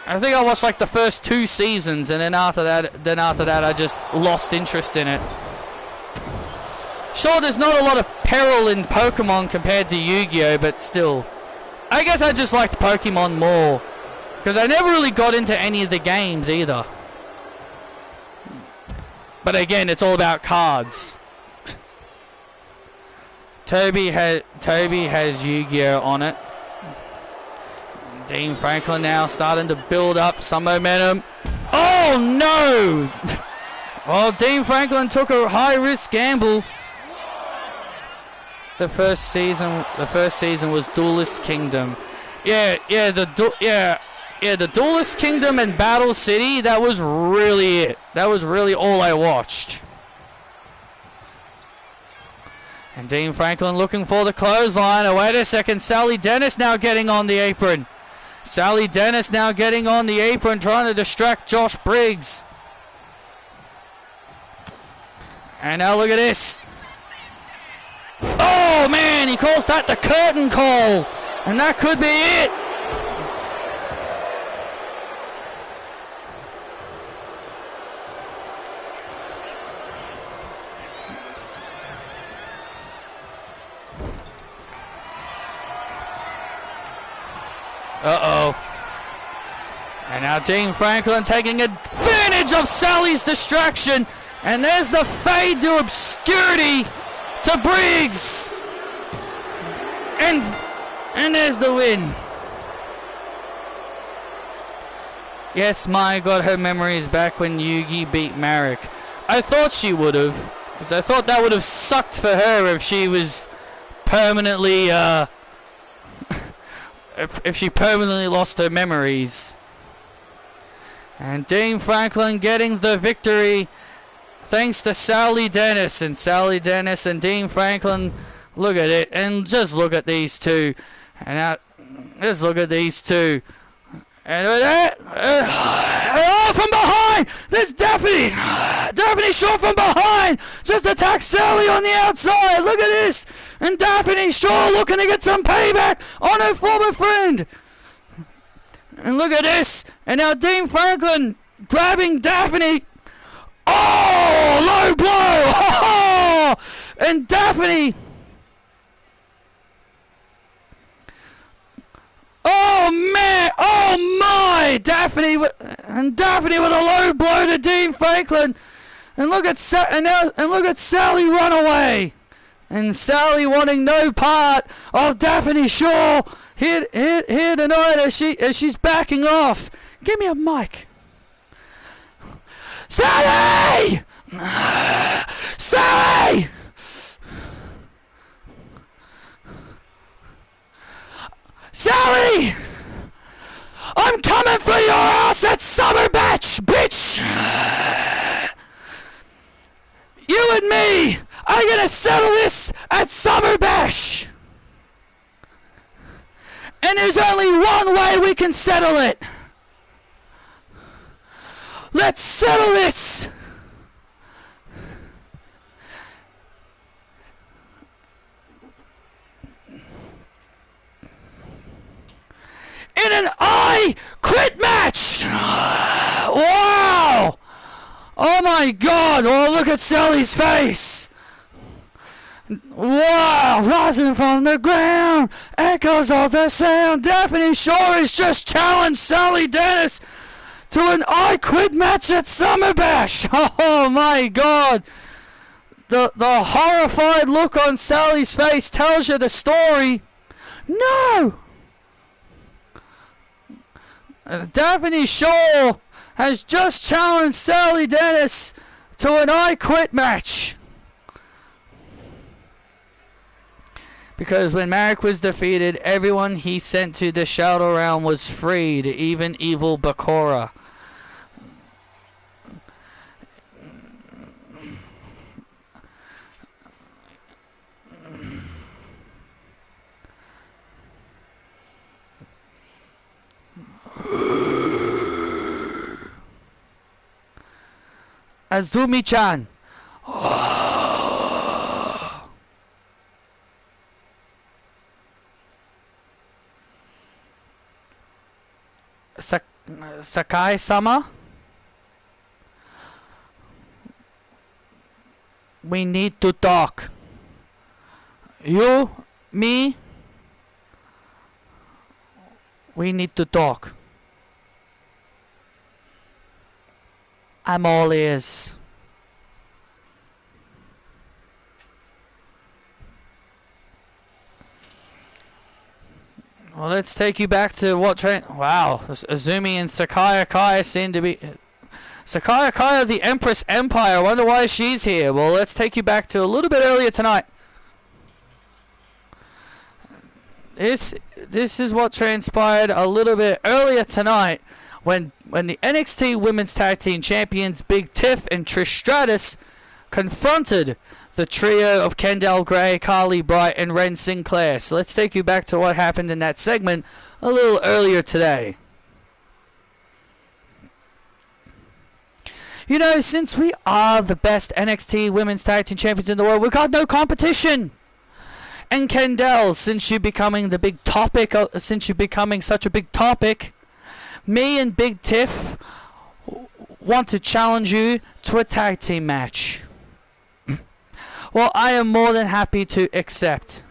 I think I watched like the first 2 seasons, and then after that, I just lost interest in it. Sure, there's not a lot of peril in Pokemon compared to Yu-Gi-Oh, but still, I guess I just liked Pokemon more because I never really got into any of the games either. But again, it's all about cards. Toby has Yu-Gi-Oh on it. Dean Franklin now starting to build up some momentum. Oh no! Well, Dean Franklin took a high-risk gamble. The first season was Duelist Kingdom. The Duelist Kingdom and Battle City, that was really it. That was really all I watched. And Dean Franklin looking for the clothesline. Oh, wait a second. Sally Dennis now getting on the apron. Sally Dennis now getting on the apron, trying to distract Josh Briggs. And now look at this. Oh, man, he calls that the curtain call. And that could be it. Uh-oh. And now Dean Franklin taking advantage of Sally's distraction. And there's the fade to obscurity to Briggs. And there's the win. Yes, Maya got her memories back when Yugi beat Marek. I thought she would have, because I thought that would have sucked for her if she was permanently, if she permanently lost her memories. And Dean Franklin getting the victory thanks to Sally Dennis. And Sally Dennis and Dean Franklin, look at it. And just look at these two. And just look at these two. And with that, oh, from behind, there's Daphne. Daphne Shaw from behind just attacks Sally on the outside. Look at this. And Daphne Shaw looking to get some payback on her former friend. And look at this. And now Dean Franklin grabbing Daphne. Oh, low blow. Oh, and Daphne. Oh man! Oh my! Daphne with a low blow to Dean Franklin, and look at Sally run away, and Sally wanting no part of Daphne Shaw here tonight as she's backing off. Give me a mic, Sally! Sally! Sally! I'm coming for your ass at Summer Bash, bitch! You and me are gonna settle this at Summer Bash! And there's only one way we can settle it! Let's settle this! In an I Quit match! Wow! Oh my god! Oh, look at Sally's face! Wow! Rising from the ground! Echoes of the sound! Daphne Shaw has just challenged Sally Dennis to an I Quit match at Summer Bash! Oh my god! The horrified look on Sally's face tells you the story. No! Daphne Shaw has just challenged Sally Dennis to an I Quit match. Because when Marek was defeated, everyone he sent to the Shadow Realm was freed, even evil Bakura. Azumi-chan. Sakai-sama? We need to talk. You, me, we need to talk. I'm all ears. Well, let's take you back to what wow, Azumi and Sakai Akai seem to be... Sakai Akai, the Empress Empire. I wonder why she's here. Well, let's take you back to a little bit earlier tonight. This is what transpired a little bit earlier tonight. When the NXT Women's Tag Team Champions Big Tiff and Trish Stratus confronted the trio of Kendall Gray, Carly Bright, and Ren Sinclair. So let's take you back to what happened in that segment a little earlier today. You know, since we are the best NXT Women's Tag Team Champions in the world, we've got no competition. And Kendall, since you're becoming the big topic, since you're becoming such a big topic, me and Big Tiff want to challenge you to a tag team match. Well, I am more than happy to accept.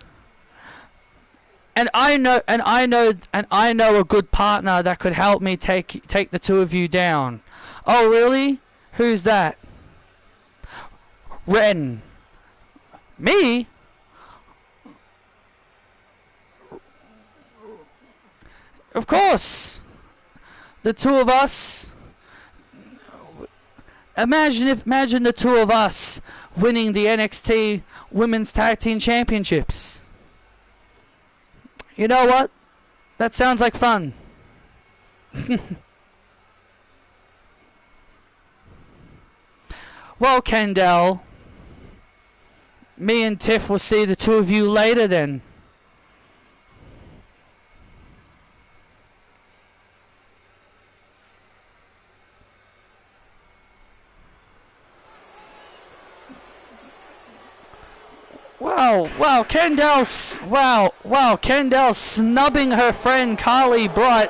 And I know a good partner that could help me take the two of you down. Oh, really? Who's that? Ren. Me? Of course. The two of us. Imagine the two of us winning the NXT Women's Tag Team Championships. You know what? That sounds like fun. Well, Kendall, me and Tiff will see the two of you later then. Wow, Kendall's snubbing her friend Carly Bright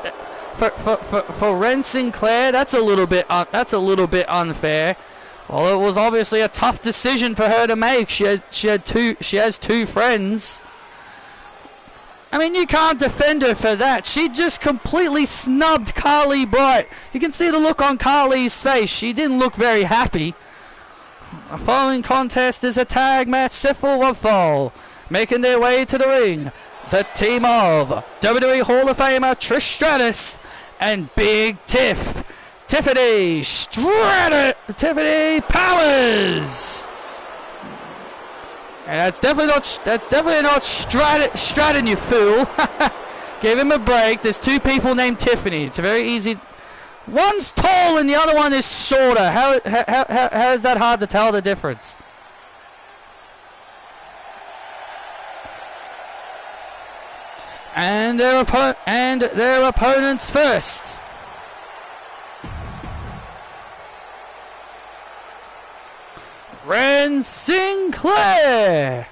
for Ren Sinclair. That's a little bit unfair. Well, it was obviously a tough decision for her to make. She has two friends. I mean, you can't defend her for that. She just completely snubbed Carly Bright. You can see the look on Carly's face. She didn't look very happy. The following contest is a tag match set for one fall. Making their way to the ring, the team of WWE Hall of Famer Trish Stratus and Big Tiffany Powers. And that's definitely not Stratton, you fool. Give him a break. There's two people named Tiffany. It's a very easy. One's tall and the other one is shorter. How is that hard to tell the difference? And their opponents first. Ren Sinclair.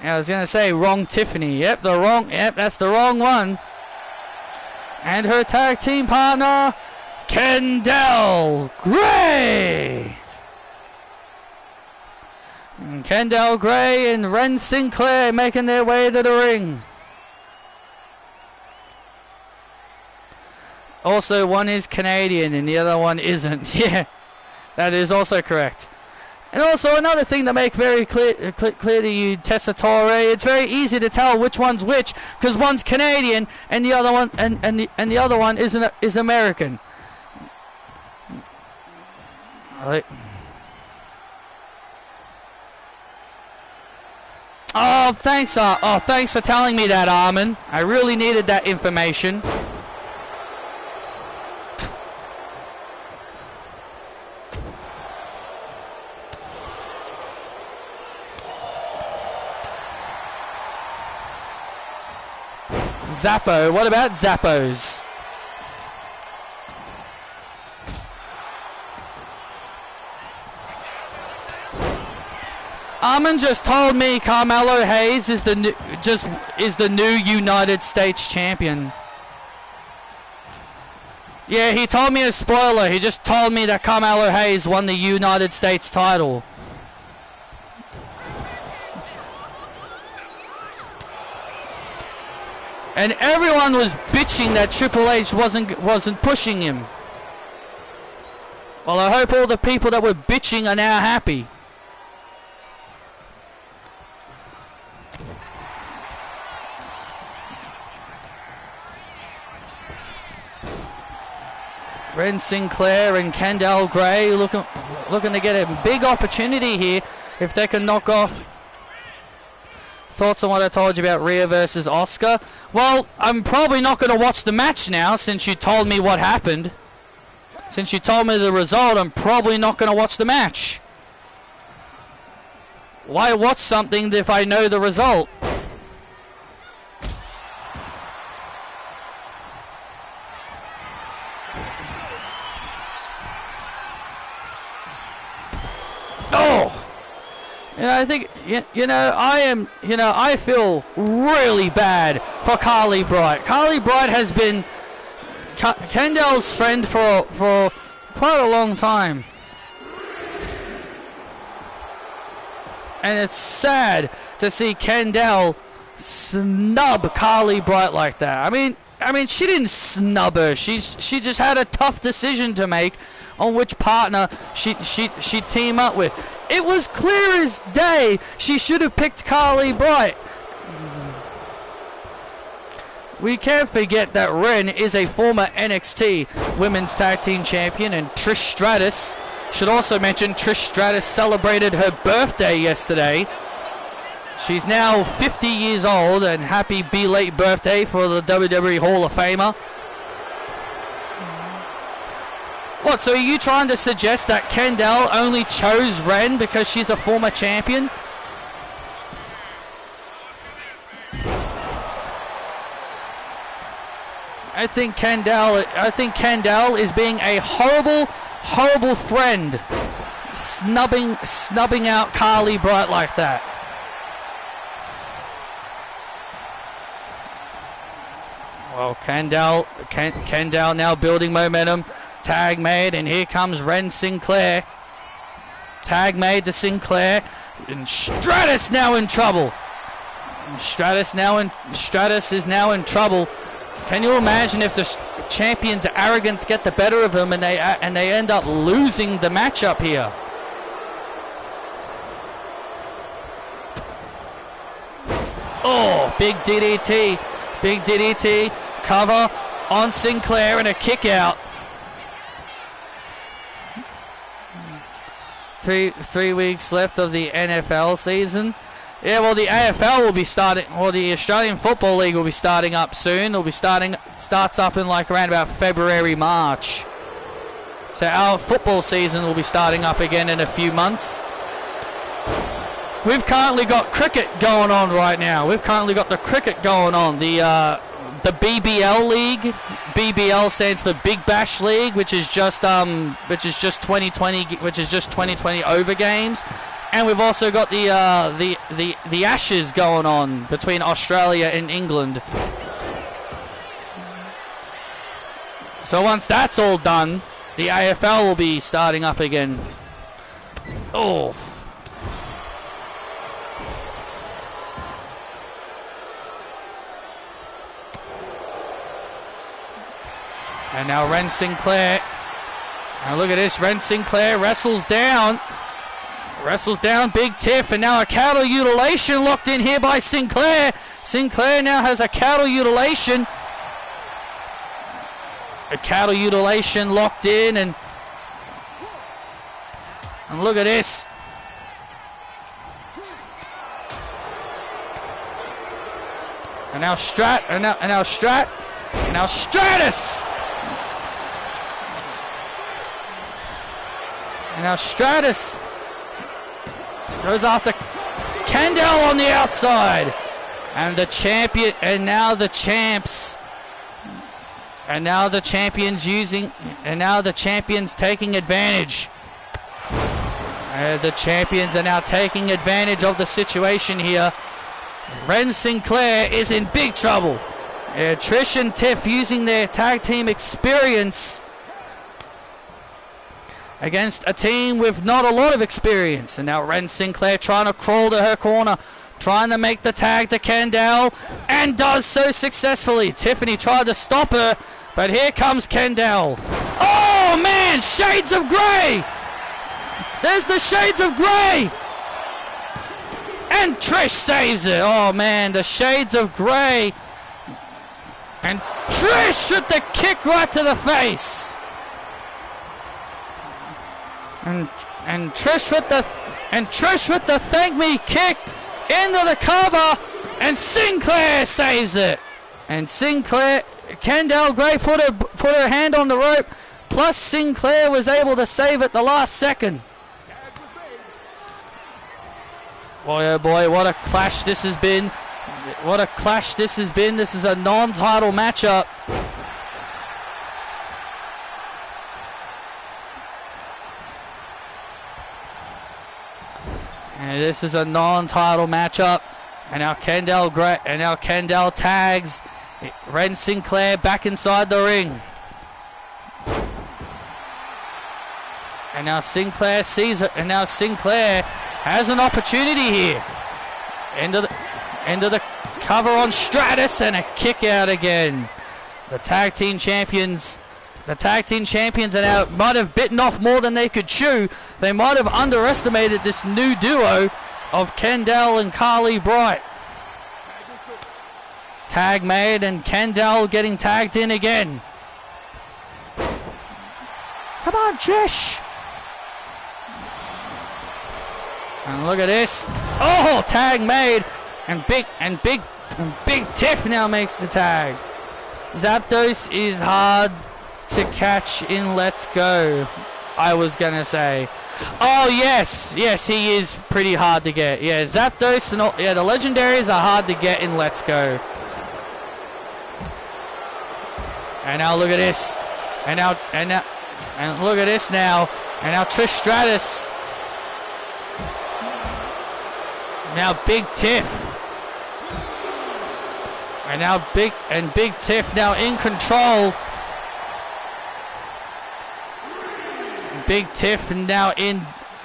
I was gonna say wrong Tiffany. Yep, that's the wrong one. And her tag team partner, Kendall Gray. And Kendall Gray and Ren Sinclair making their way to the ring. Also, one is Canadian and the other one isn't. Yeah, that is also correct. And also another thing to make very clear to you, Tessitore, it's very easy to tell which one's which because one's Canadian and the other one and the other one is American. Right. Oh, thanks for telling me that, Armin. I really needed that information. Zappo. What about Zappos? Armin just told me Carmelo Hayes is the new United States champion. Yeah, he told me a spoiler. He just told me that Carmelo Hayes won the United States title. And everyone was bitching that Triple H wasn't pushing him. Well, I hope all the people that were bitching are now happy. Ren Sinclair and Kendall Gray looking to get a big opportunity here if they can knock off. Thoughts on what I told you about Rhea versus Asuka? Well, I'm probably not going to watch the match now since you told me what happened. Since you told me the result, I'm probably not going to watch the match. Why watch something if I know the result? Oh! And I think, I feel really bad for Carly Bright. Carly Bright has been Kendall's friend for quite a long time. And it's sad to see Kendall snub Carly Bright like that. I mean, she didn't snub her. She just had a tough decision to make on which partner she'd team up with. It was clear as day she should have picked Carly Bright. We can't forget that Ren is a former NXT Women's Tag Team Champion, and Trish Stratus. Should also mention Trish Stratus celebrated her birthday yesterday. She's now 50 years old, and happy belated birthday for the WWE Hall of Famer. What, so are you trying to suggest that Kendall only chose Ren because she's a former champion? I think Kendall is being a horrible friend, snubbing out Carly Bright like that. Well, Kendall now building momentum. Tag made, and here comes Ren Sinclair. Tag made to Sinclair, and Stratus now in trouble. Stratus is now in trouble. Can you imagine if the champion's arrogance get the better of him and they end up losing the matchup here? Oh, big DDT. Big DDT. Cover on Sinclair and a kick out. 3 weeks left of the NFL season. Yeah, well, the AFL will be starting, or the Australian Football League will be starting up soon. Starts up in like around about February, March. So our football season will be starting up again in a few months. We've currently got cricket going on right now. We've currently got the cricket going on. The BBL League. BBL stands for Big Bash League, which is just 2020 over games. And we've also got the Ashes going on between Australia and England. So once that's all done, the AFL will be starting up again. Oh. And now Ren Sinclair. And look at this, Ren Sinclair wrestles down. Big Tiff, and now a cattle mutilation locked in here by Sinclair. Sinclair now has a cattle mutilation. A cattle mutilation locked in, and look at this. And now Stratus. And now Stratus goes after Kendall on the outside. And the champion, and now the champs. And now the champions taking advantage. The champions are now taking advantage of the situation here. Ren Sinclair is in big trouble. Trish and Tiff using their tag team experience against a team with not a lot of experience. And now Ren Sinclair trying to crawl to her corner, trying to make the tag to Kendall, and does so successfully. Tiffany tried to stop her, but here comes Kendall. Oh man, Shades of Grey! There's the Shades of Grey! And Trish saves it. Oh man, the Shades of Grey. And Trish with the kick right to the face. And Trish with the thank me kick into the cover, and Sinclair saves it. And Kendall Grey put her hand on the rope, plus Sinclair was able to save it the last second. Boy, oh boy, what a clash this has been. This is a non-title matchup. And this is a non-title matchup. And now Kendall tags Ren Sinclair back inside the ring. And now Sinclair sees it. And now Sinclair has an opportunity here. Into the cover on Stratus, and a kick out again. The tag team champions are now might have bitten off more than they could chew. They might have underestimated this new duo of Kendall and Carly Bright. Tag made, and Kendall getting tagged in again. Come on, Trish. And look at this. Oh, tag made, and Big Tiff now makes the tag. Zapdos is hard to catch in Let's Go, I was gonna say. Oh yes, he is pretty hard to get. Yeah, Zapdos and all, yeah, the legendaries are hard to get in Let's Go. And now look at this. And look at this now. And now Trish Stratus. Now Big Tiff. And now Big Tiff now in control. Big Tiff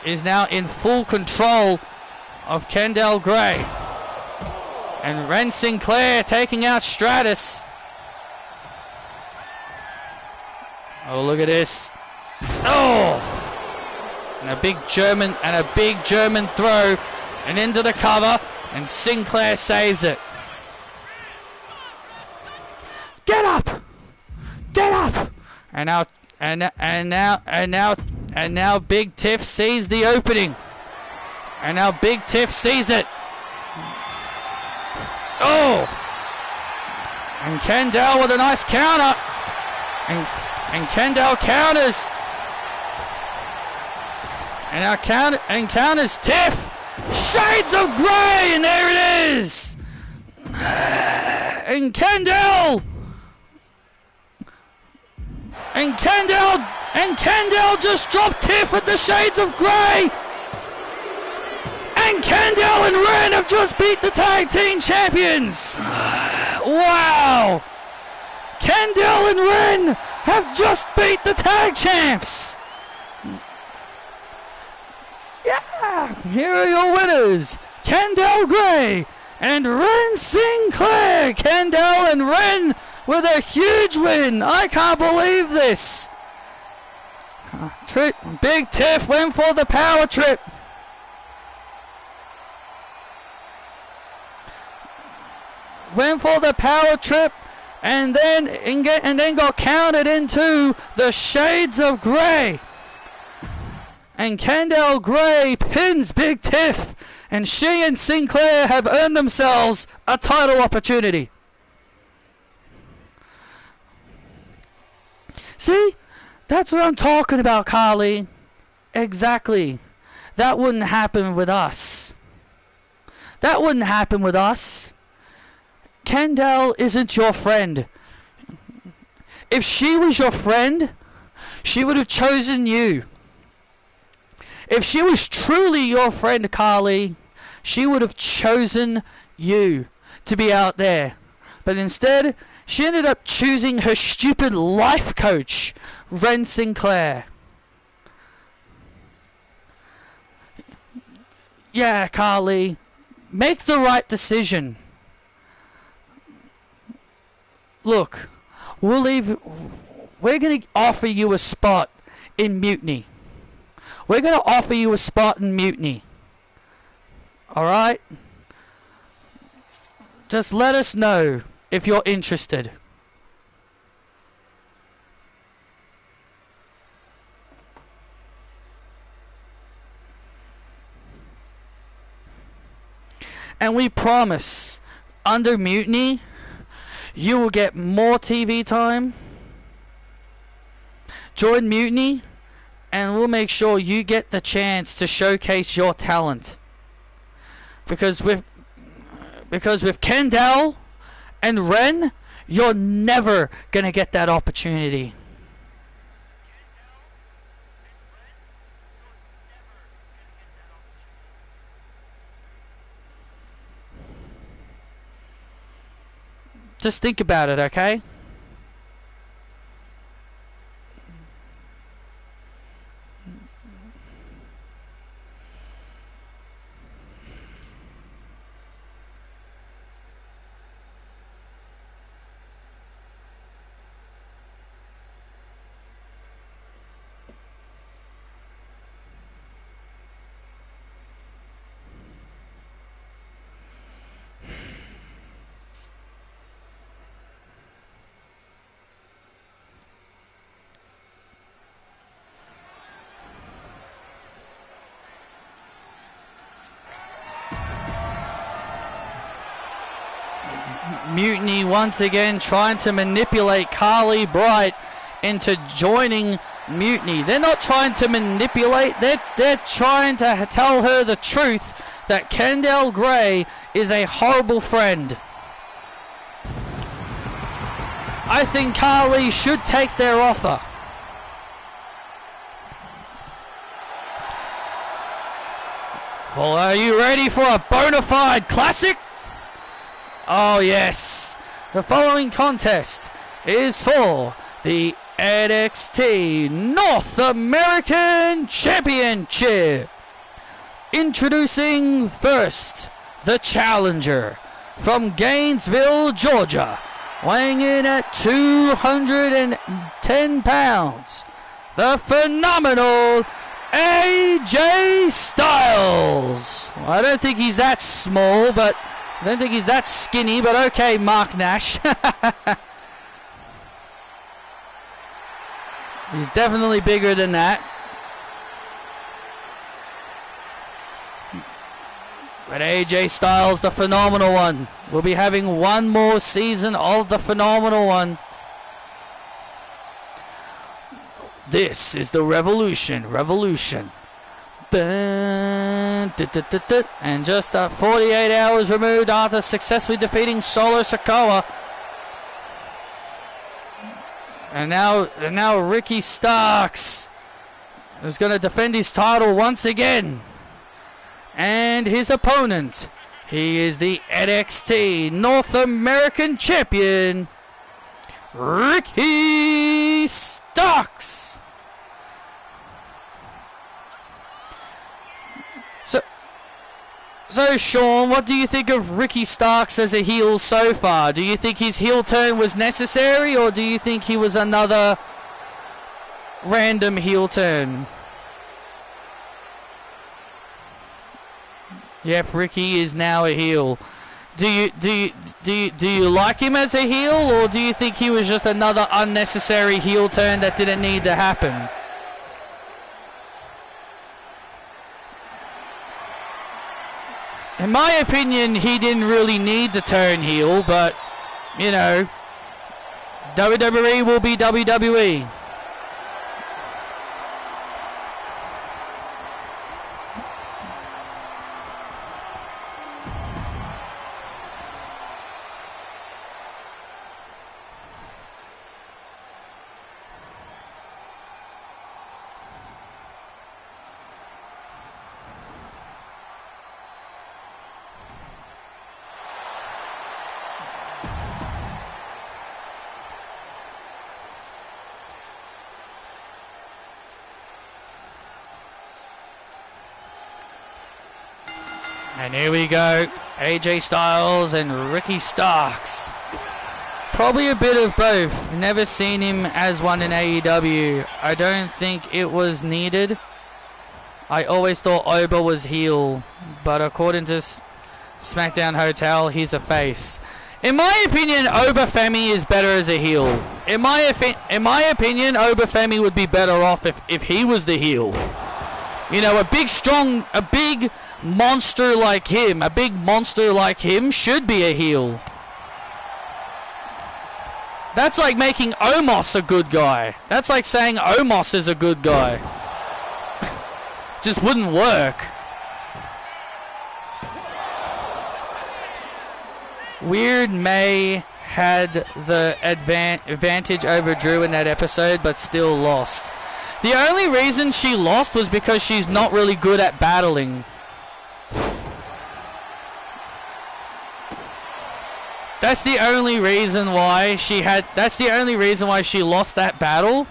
is now in full control of Kendall Gray. And Ren Sinclair taking out Stratus. Oh, look at this. Oh! And a big German throw and into the cover, and Sinclair saves it. Get up! Get up! And now Big Tiff sees the opening. And now Big Tiff sees it. Oh! And Kendall with a nice counter. And Kendall counters. And now counters Tiff. Shades of Grey, and there it is. And Kendall just dropped Tiff at the Shades of Grey. And Kendall and Ren have just beat the tag team champions. Wow. Kendall and Ren have just beat the tag champs. Yeah, here are your winners. Kendall Gray and Ren Sinclair. Kendall and Ren with a huge win. I can't believe this. Big Tiff went for the power trip. And then got counted into the Shades of Grey. And Kendall Gray pins Big Tiff, and she and Sinclair have earned themselves a title opportunity. See? That's what I'm talking about, Carly. Exactly. That wouldn't happen with us. Kendall isn't your friend. If she was your friend, she would have chosen you. If she was truly your friend, Carly, she would have chosen you to be out there. But instead, she ended up choosing her stupid life coach, Ren Sinclair. Yeah, Carly, make the right decision. Look, we're going to offer you a spot in Mutiny. We're going to offer you a spot in Mutiny. Alright? Just let us know if you're interested. And we promise, under Mutiny, you will get more TV time. Join Mutiny, and we'll make sure you get the chance to showcase your talent. Because with Kendall and Ren, you're never going to get that opportunity. Just think about it, okay? Mutiny once again trying to manipulate Carly Bright into joining Mutiny. They're not trying to manipulate, they're trying to tell her the truth that Kendall Gray is a horrible friend. I think Carly should take their offer. Well, are you ready for a bona fide classic? Oh yes, The following contest is for the NXT North American Championship. Introducing first, the challenger from Gainesville, Georgia, weighing in at 210 pounds, the phenomenal AJ Styles. I don't think he's that small, but I don't think he's that skinny, but okay, Mark Nash. He's definitely bigger than that. But AJ Styles, the phenomenal one, will be having one more season of the phenomenal one. This is the Revolution. And just 48 hours removed after successfully defeating Solo Sikoa. And now Ricky Starks is going to defend his title once again. And his opponent, he is the NXT North American Champion, Ricky Starks. So Sean, what do you think of Ricky Starks as a heel so far? Do you think his heel turn was necessary, or do you think he was another random heel turn? Yep, Ricky is now a heel. Do you like him as a heel, or do you think he was just another unnecessary heel turn that didn't need to happen? In my opinion, he didn't really need to turn heel, but, you know, WWE will be WWE. And here we go, AJ Styles and Ricky Starks. Probably a bit of both. Never seen him as one in AEW. I don't think it was needed. I always thought Oba was heel, but according to SmackDown Hotel, he's a face. In my opinion, Oba Femi is better as a heel. In my opinion, Oba Femi would be better off if he was the heel. You know, a big monster like him should be a heel. That's like making Omos a good guy. That's like saying Omos is a good guy. Just wouldn't work. Weird May had the advantage over Drew in that episode, but still lost. The only reason she lost was because she's not really good at battling. That's the only reason why she lost that battle,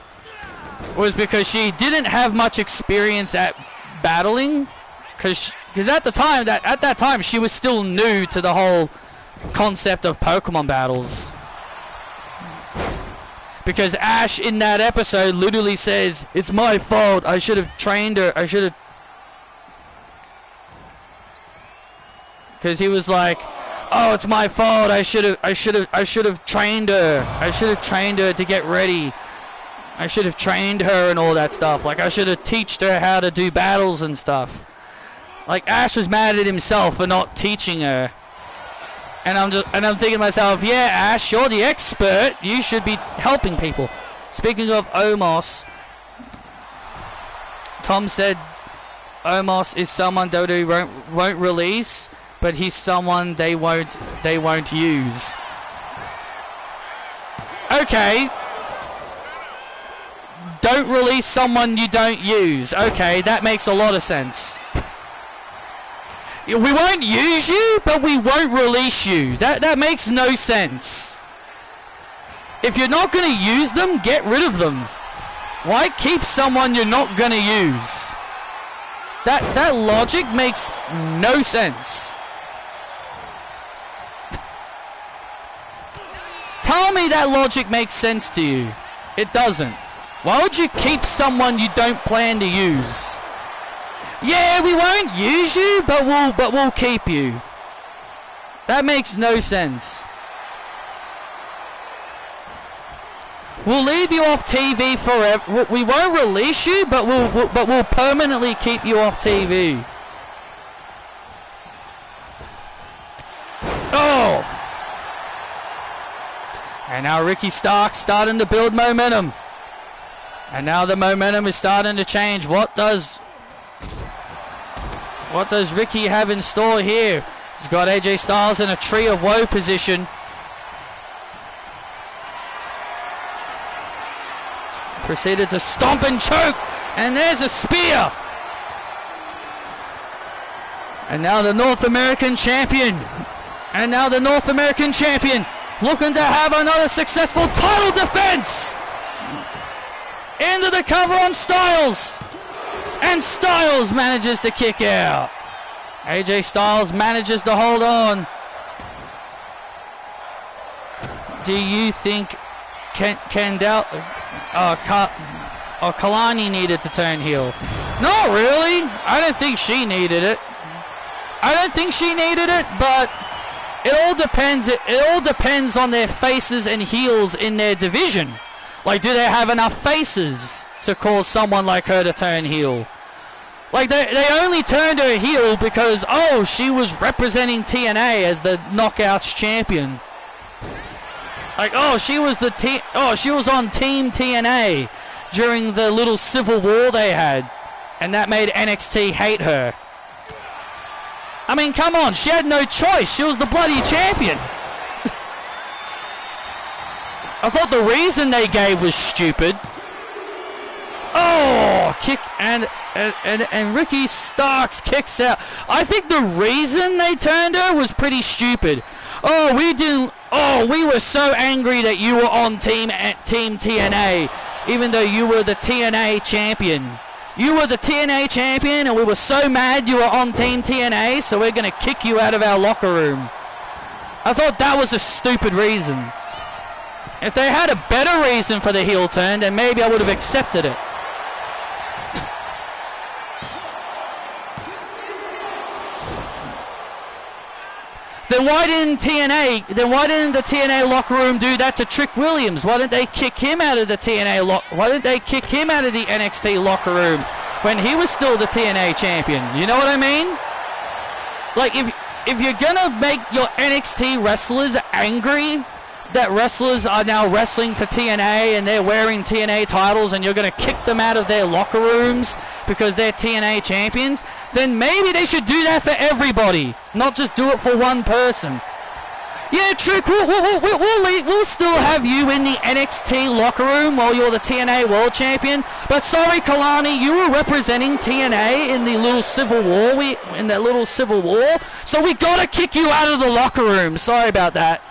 was because she didn't have much experience at battling, because at that time she was still new to the whole concept of Pokemon battles. Because Ash in that episode literally says, "It's my fault. I should have trained her. Because he was like, "Oh, it's my fault. I should have trained her. I should have trained her to get ready. I should have trained her and all that stuff. Like, I should have taught her how to do battles and stuff." Like, Ash was mad at himself for not teaching her. And I'm thinking to myself, yeah, Ash, you're the expert. You should be helping people. Speaking of Omos, Tom said Omos is someone WWE won't release, but he's someone they won't use. Okay. Don't release someone you don't use. Okay, that makes a lot of sense. We won't use you, but we won't release you. That makes no sense. If you're not going to use them, get rid of them. Why keep someone you're not going to use? That logic makes no sense. Tell me that logic makes sense to you. It doesn't. Why would you keep someone you don't plan to use? Yeah, we won't use you, but we'll keep you. That makes no sense. We'll leave you off TV forever. We won't release you, but we'll permanently keep you off TV. Oh! And now Ricky Starks starting to build momentum. And now the momentum is starting to change. What does Ricky have in store here? He's got AJ Styles in a tree of woe position. Proceeded to stomp and choke. And there's a spear. And now the North American champion. Looking to have another successful title defense. Into the cover on Styles. And Styles manages to kick out. AJ Styles manages to hold on. Do you think Kalani needed to turn heel? Not really. I don't think she needed it. But it all depends. It all depends on their faces and heels in their division. Like, do they have enough faces to cause someone like her to turn heel? Like, they only turned her heel because, oh, she was representing TNA as the Knockouts champion. Like, oh, she was on Team TNA during the little civil war they had, and that made NXT hate her. I mean, come on, she had no choice. She was the bloody champion. I thought the reason they gave was stupid. Oh, kick and Ricky Starks kicks out. I think the reason they turned her was pretty stupid. Oh, we were so angry that you were on Team TNA, even though you were the TNA champion. You were the TNA champion, and we were so mad you were on Team TNA, so we're going to kick you out of our locker room. I thought that was a stupid reason. If they had a better reason for the heel turn, then maybe I would have accepted it. Then why didn't the TNA locker room do that to Trick Williams? Why didn't they kick him out of the Why didn't they kick him out of the NXT locker room when he was still the TNA champion? You know what I mean? Like, if you're gonna make your NXT wrestlers angry that wrestlers are now wrestling for TNA and they're wearing TNA titles and you're gonna kick them out of their locker rooms because they're TNA champions, then maybe they should do that for everybody, not just do it for one person. Yeah, Trick, we'll still have you in the NXT locker room while you're the TNA World Champion, but sorry, Kalani, you were representing TNA in the little civil war, so we gotta kick you out of the locker room. Sorry about that.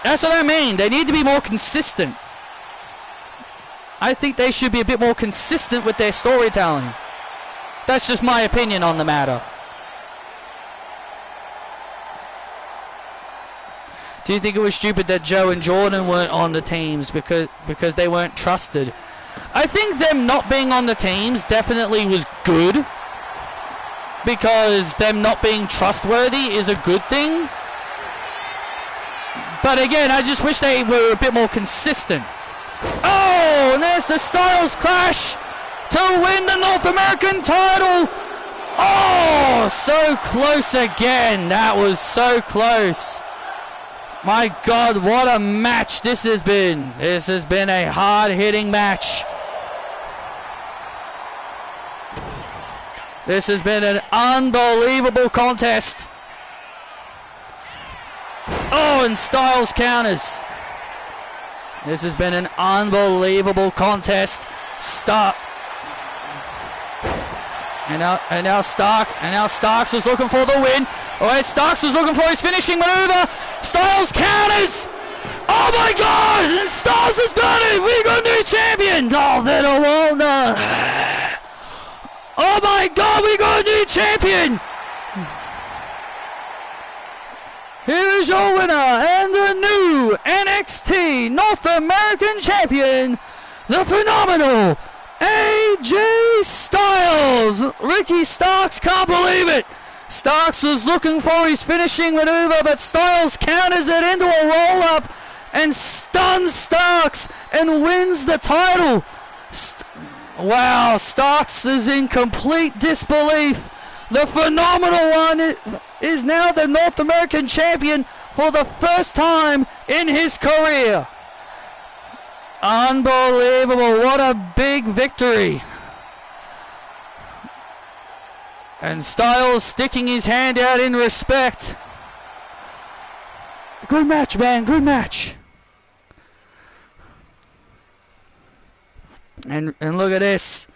That's what I mean. They need to be more consistent. I think they should be a bit more consistent with their storytelling. That's just my opinion on the matter. Do you think it was stupid that Joe and Jordan weren't on the teams because they weren't trusted? I think them not being on the teams definitely was good, because them not being trustworthy is a good thing. But again, I just wish they were a bit more consistent. Oh, and there's the Styles Clash to win the North American title. Oh, so close again. That was so close. My God, what a match this has been. This has been a hard-hitting match. This has been an unbelievable contest. Oh, and Styles counters. This has been an unbelievable contest. And now Starks is looking for the win. Oh, Starks is looking for his finishing maneuver. Styles counters. Oh my God! Styles has done it. We got a new champion. Oh, that a well done. Oh my God! We got a new champion. Here is your winner and the new NXT North American champion, the phenomenal AJ Styles. Ricky Starks can't believe it. Starks was looking for his finishing maneuver, but Styles counters it into a roll-up and stuns Starks and wins the title. Wow, Starks is in complete disbelief. The phenomenal one is now the North American champion for the first time in his career. Unbelievable, what a big victory. And Styles sticking his hand out in respect. Good match, man, good match. And look at this.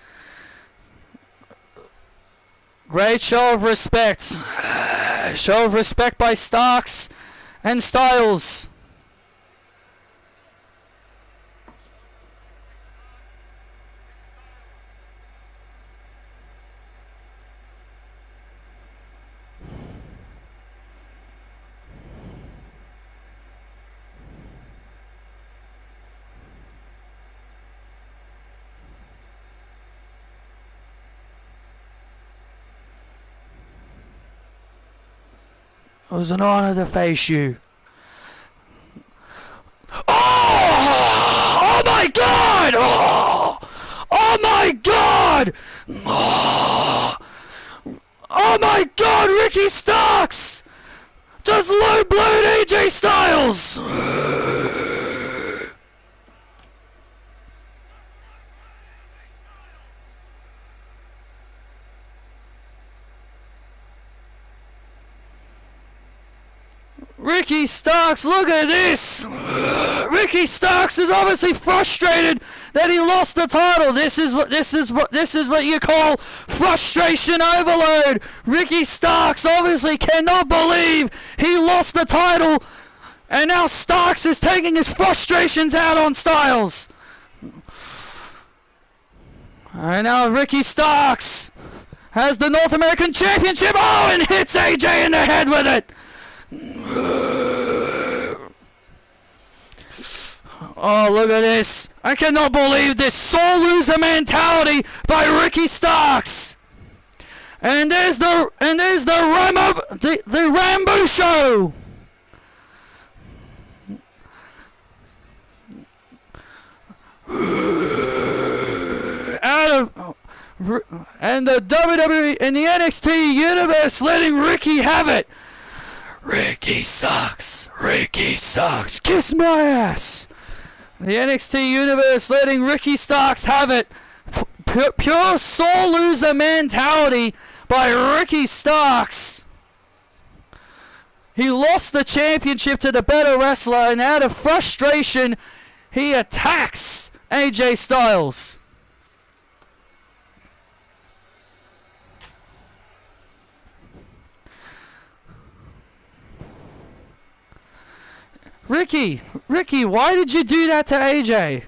Great show of respect. Show of respect by Starks and Styles. It was an honor to face you. Oh! Oh my God! Oh! Oh my God! Oh! Oh my God! Ricky Starks just low blown AJ Styles. Ricky Starks, look at this! Ricky Starks is obviously frustrated that he lost the title. This is what you call frustration overload. Ricky Starks obviously cannot believe he lost the title, and now Starks is taking his frustrations out on Styles. And now Ricky Starks has the North American Championship. Oh, and hits AJ in the head with it. Oh, look at this. I cannot believe this sore loser mentality by Ricky Starks. And there's the Rambo show. And the WWE and the NXT universe letting Ricky have it. Ricky sucks. Ricky sucks. Kiss my ass. The NXT universe letting Ricky Starks have it. Pure sore loser mentality by Ricky Starks. He lost the championship to the better wrestler, and out of frustration, he attacks AJ Styles. Ricky, why did you do that to AJ?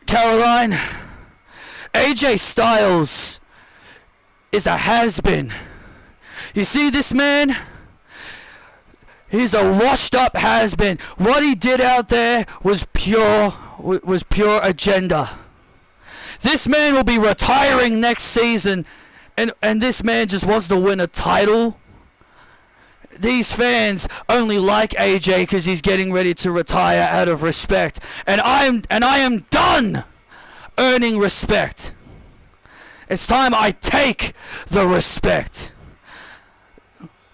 Caroline, AJ Styles is a has-been. You see this man? He's a washed-up has-been. What he did out there was pure agenda. This man will be retiring next season, and this man just wants to win a title. These fans only like AJ because he's getting ready to retire out of respect, and I am done earning respect. It's time I take the respect.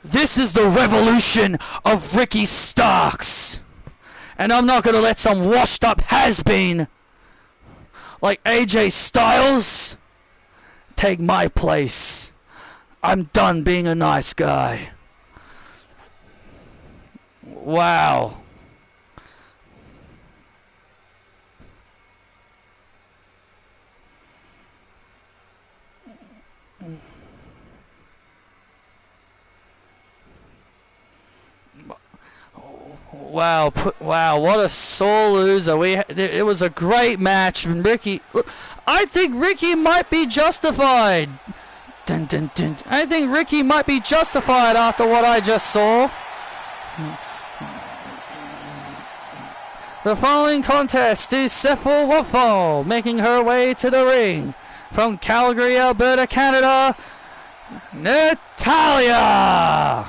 This is the revolution of Ricky Starks, and I'm not gonna let some washed up has-been like AJ Styles take my place. I'm done being a nice guy. Wow. Wow, wow, what a sore loser. It was a great match. Ricky, I think Ricky might be justified. Dun, dun, dun. I think Ricky might be justified after what I just saw. The following contest is Sefal Waffle making her way to the ring from Calgary, Alberta, Canada, Natalia.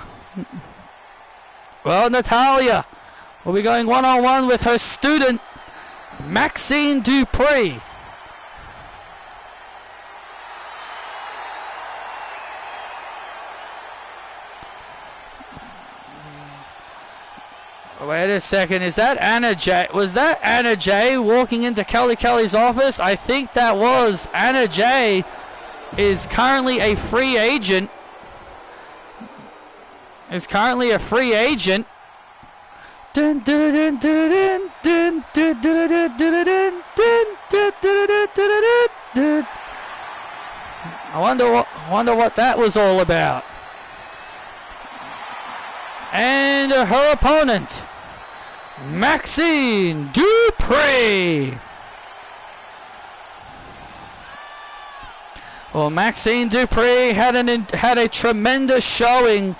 Well, Natalia will be going one-on-one with her student, Maxine Dupree. Wait a second, is that Anna J? Was that Anna J walking into Kelly's office? I think that was. Anna J is currently a free agent. Dun, dun, dun, dun, dun, dun, dun, dun, dun, dun, dun, dun, dun. I wonder what that was all about. And her opponent, Maxine Dupree. Well, Maxine Dupree had a tremendous showing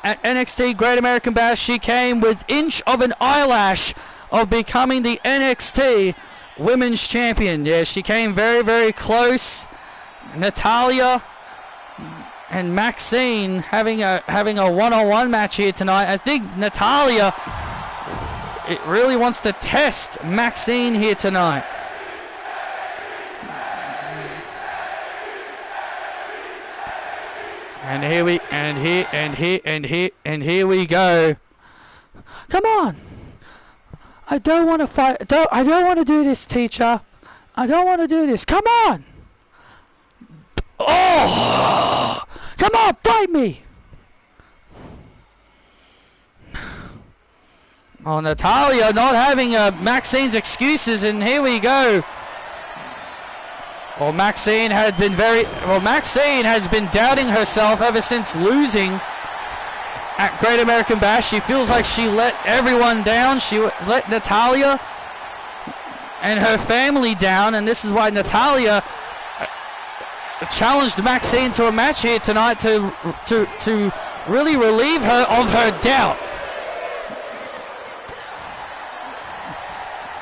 at NXT Great American Bash. She came with inch of an eyelash of becoming the NXT Women's Champion. Yeah, she came very, very close. Natalia and Maxine having a one-on-one match here tonight. I think Natalia really wants to test Maxine here tonight. And here we go. Come on. I don't want to fight. I don't want to do this, teacher. I don't want to do this. Come on. Oh! Come on, fight me! Oh, Natalia not having Maxine's excuses, and here we go. Well, Maxine has been doubting herself ever since losing at Great American Bash. She feels like she let everyone down. She let Natalia and her family down, and this is why Natalia challenged Maxine to a match here tonight to really relieve her of her doubt.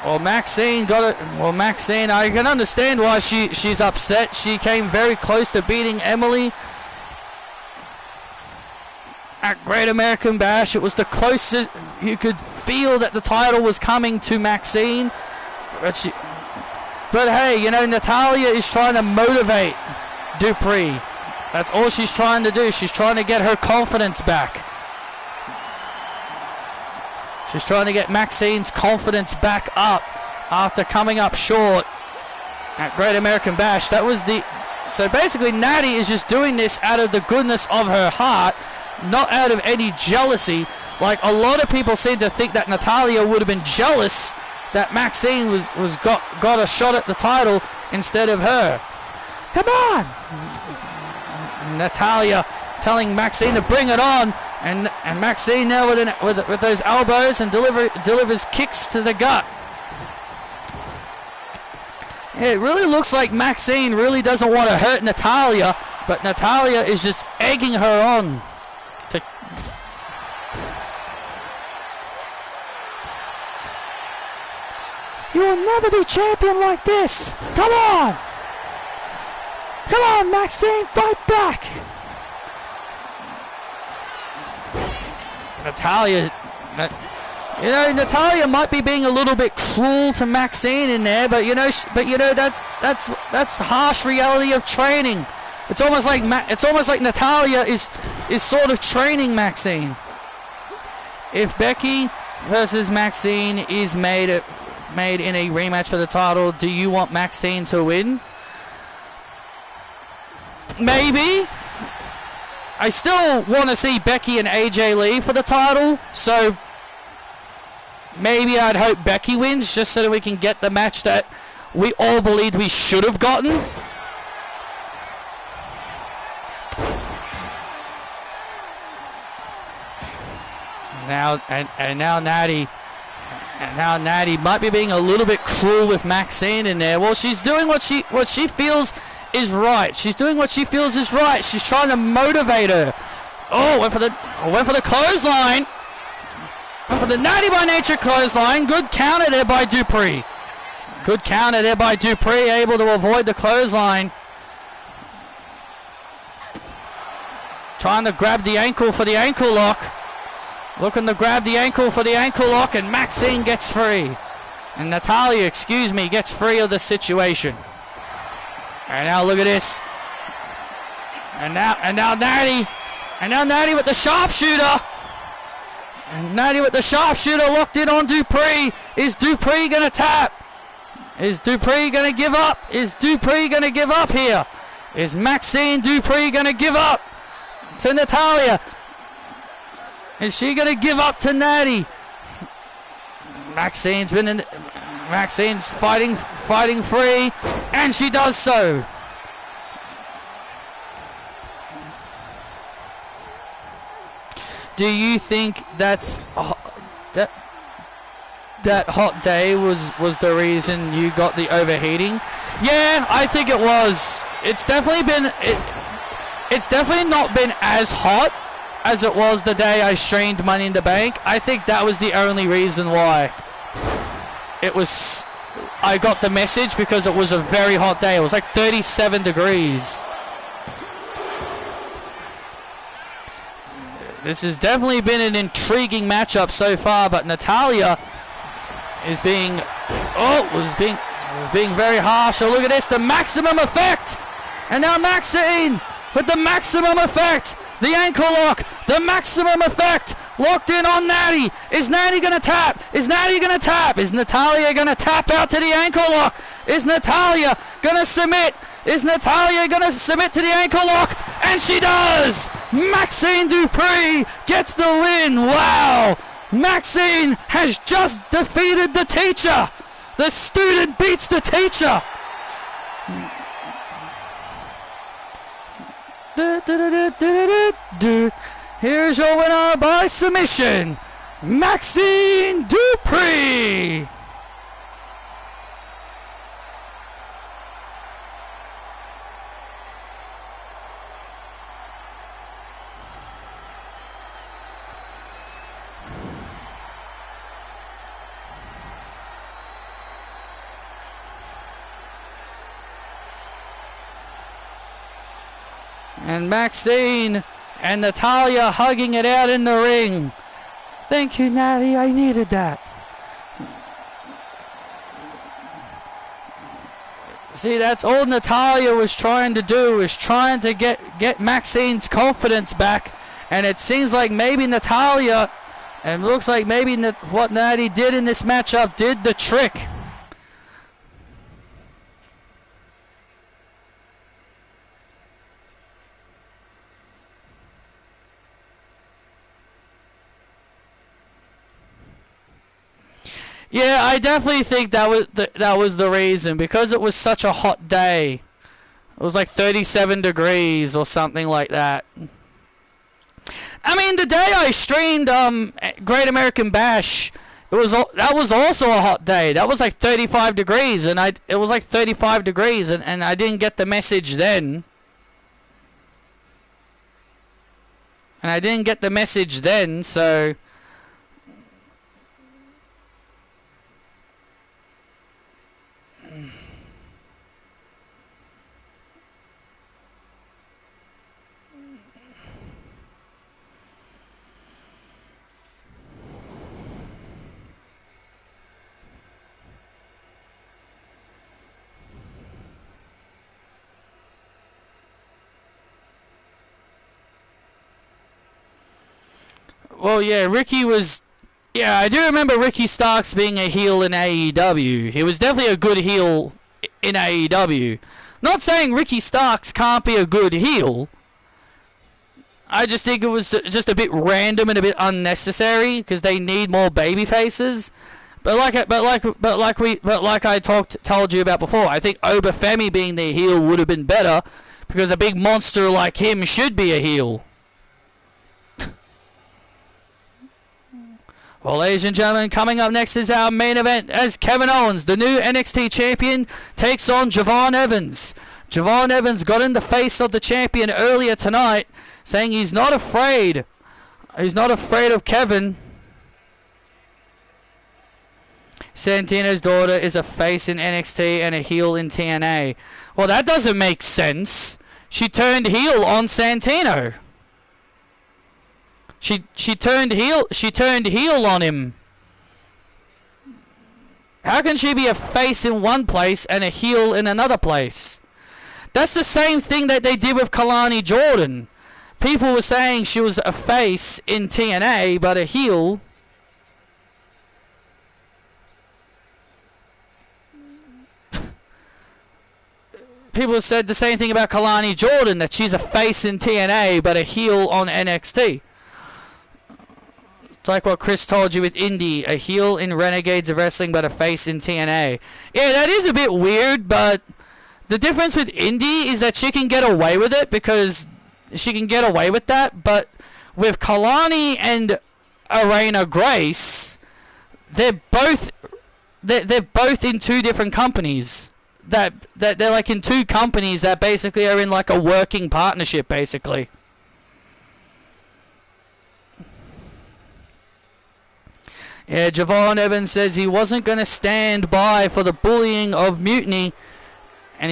Well, Maxine got it. Well, Maxine, I can understand why she's upset. She came very close to beating Emily at Great American Bash. It was the closest. You could feel that the title was coming to Maxine. But hey, you know, Natalia is trying to motivate Dupree. That's all she's trying to do. She's trying to get her confidence back. She's trying to get Maxine's confidence back up after coming up short at Great American Bash. So basically Natty is just doing this out of the goodness of her heart, not out of any jealousy. Like a lot of people seem to think that Natalia would have been jealous that Maxine got a shot at the title instead of her. Come on! Natalia telling Maxine to bring it on, and Maxine now with those elbows and delivers kicks to the gut. Yeah, it really looks like Maxine really doesn't want to hurt Natalia, but Natalia is just egging her on. You will never be champion like this! Come on! Come on, Maxine, fight back! Natalia might be being a little bit cruel to Maxine in there, but that's harsh reality of training. It's almost like Natalia is sort of training Maxine. If Becky versus Maxine is made in a rematch for the title, do you want Maxine to win? Maybe. I still want to see Becky and AJ Lee for the title, so maybe I'd hope Becky wins just so that we can get the match that we all believed we should have gotten. Now Natty. And now Natty might be being a little bit cruel with Maxine in there. Well, she's doing what she feels is right. She's doing what she feels is right. She's trying to motivate her. Oh, went for the clothesline. Went for the Natty by Nature clothesline. Good counter there by Dupree. Good counter there by Dupree, able to avoid the clothesline. Trying to grab the ankle for the ankle lock. Looking to grab the ankle for the ankle lock, and Maxine gets free. And Natalia, excuse me, gets free of the situation. And now look at this. And now Natty. And now Natty with the sharpshooter. And Natty with the sharpshooter locked in on Dupree. Is Dupree going to tap? Is Dupree going to give up? Is Dupree going to give up here? Is Maxine Dupree going to give up to Natalia? Is she going to give up to Natty? Maxine's fighting free, and she does so. Do you think that hot day was the reason you got the overheating? Yeah, I think it was. It's definitely not been as hot as it was the day I streamed Money in the Bank. I think that was the only reason why. I got the message because it was a very hot day. It was like 37 degrees. This has definitely been an intriguing matchup so far, but Natalia was being very harsh. Oh, look at this, the maximum effect! And now Maxine with the maximum effect! The ankle lock, the maximum effect, locked in on Natty. Is Natty going to tap? Is Natty going to tap? Is Natalia going to tap out to the ankle lock? Is Natalia going to submit? Is Natalia going to submit to the ankle lock? And she does! Maxine Dupree gets the win. Wow! Maxine has just defeated the teacher. The student beats the teacher. Here's your winner by submission, Maxine Dupree. And Maxine and Natalia hugging it out in the ring. Thank you, Natty. I needed that. See, that's all Natalia was trying to do, was trying to get Maxine's confidence back. And it seems like maybe Natalia, and looks like maybe what Natty did in this matchup did the trick. Yeah, I definitely think that was the reason, because it was such a hot day. It was like 37 degrees or something like that. I mean, the day I streamed Great American Bash, that was also a hot day. That was like 35 degrees, and it was like 35 degrees, and I didn't get the message then. So well, yeah, I do remember Ricky Starks being a heel in AEW. He was definitely a good heel in AEW. Not saying Ricky Starks can't be a good heel. I just think it was just a bit random and a bit unnecessary, because they need more baby faces. But like I told you about before, I think Obafemi being the heel would have been better, because a big monster like him should be a heel. Well, ladies and gentlemen, coming up next is our main event as Kevin Owens, the new NXT champion, takes on Javon Evans. Javon Evans got in the face of the champion earlier tonight, saying he's not afraid. He's not afraid of Kevin. Santino's daughter is a face in NXT and a heel in TNA. Well, that doesn't make sense. She turned heel on Santino. She turned heel on him. How can she be a face in one place and a heel in another place? That's the same thing that they did with Kalani Jordan. People were saying she was a face in TNA, but a heel. People said the same thing about Kalani Jordan, that she's a face in TNA, but a heel on NXT. It's like what Chris told you with Indy, a heel in Renegades of Wrestling, but a face in TNA. Yeah, that is a bit weird, but the difference with Indy is that she can get away with it because she can get away with that, but with Kalani and Arena Grace, they're both in two different companies. That they're like in two companies that basically are in like a working partnership, basically. Yeah, Javon Evans says he wasn't going to stand by for the bullying of Mutiny, and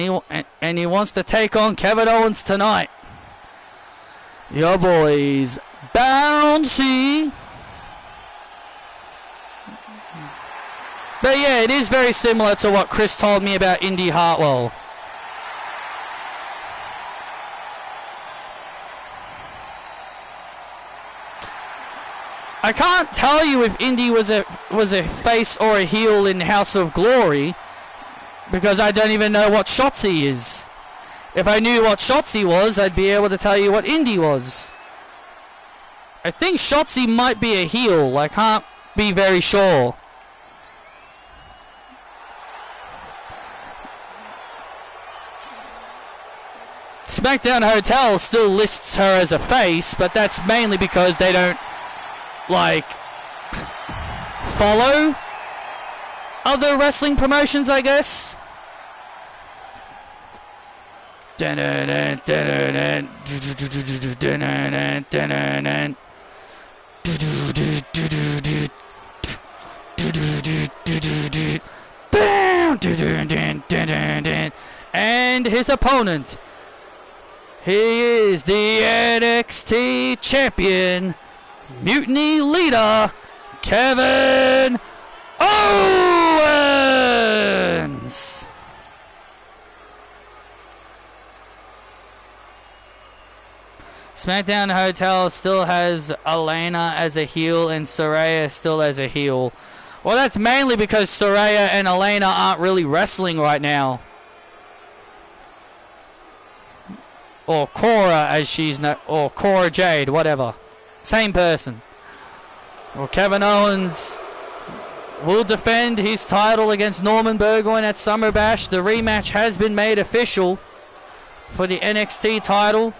he wants to take on Kevin Owens tonight. Your boys, bouncy. But yeah, it is very similar to what Chris told me about Indy Hartwell. I can't tell you if Indy was a face or a heel in House of Glory because I don't even know what Shotzi is. If I knew what Shotzi was, I'd be able to tell you what Indy was. I think Shotzi might be a heel. I can't be very sure. SmackDown Hotel still lists her as a face, but that's mainly because they don't like follow other wrestling promotions, I guess. And his opponent, he is the NXT champion, Mutiny leader, Kevin Owens. SmackDown Hotel still has Elena as a heel and Saraya still as a heel. Well, that's mainly because Saraya and Elena aren't really wrestling right now. Or Cora, as she's or Cora Jade, whatever. Same person. Well, Kevin Owens will defend his title against Norman Burgoyne at Summer Bash. The rematch has been made official for the NXT title.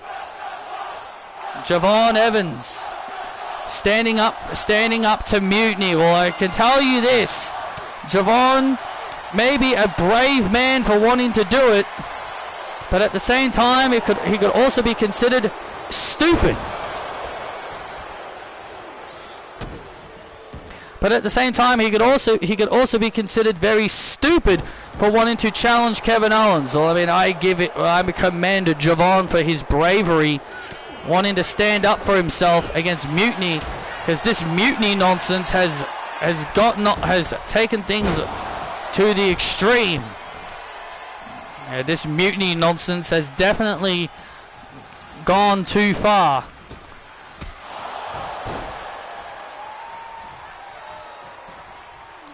Javon Evans standing up to Mutiny. Well, I can tell you this. Javon may be a brave man for wanting to do it, but at the same time, he could also be considered stupid. But at the same time, he could also be considered very stupid for wanting to challenge Kevin Owens. Well, I mean, I commend Javon for his bravery, wanting to stand up for himself against Mutiny, because this Mutiny nonsense has taken things to the extreme. This Mutiny nonsense has definitely gone too far.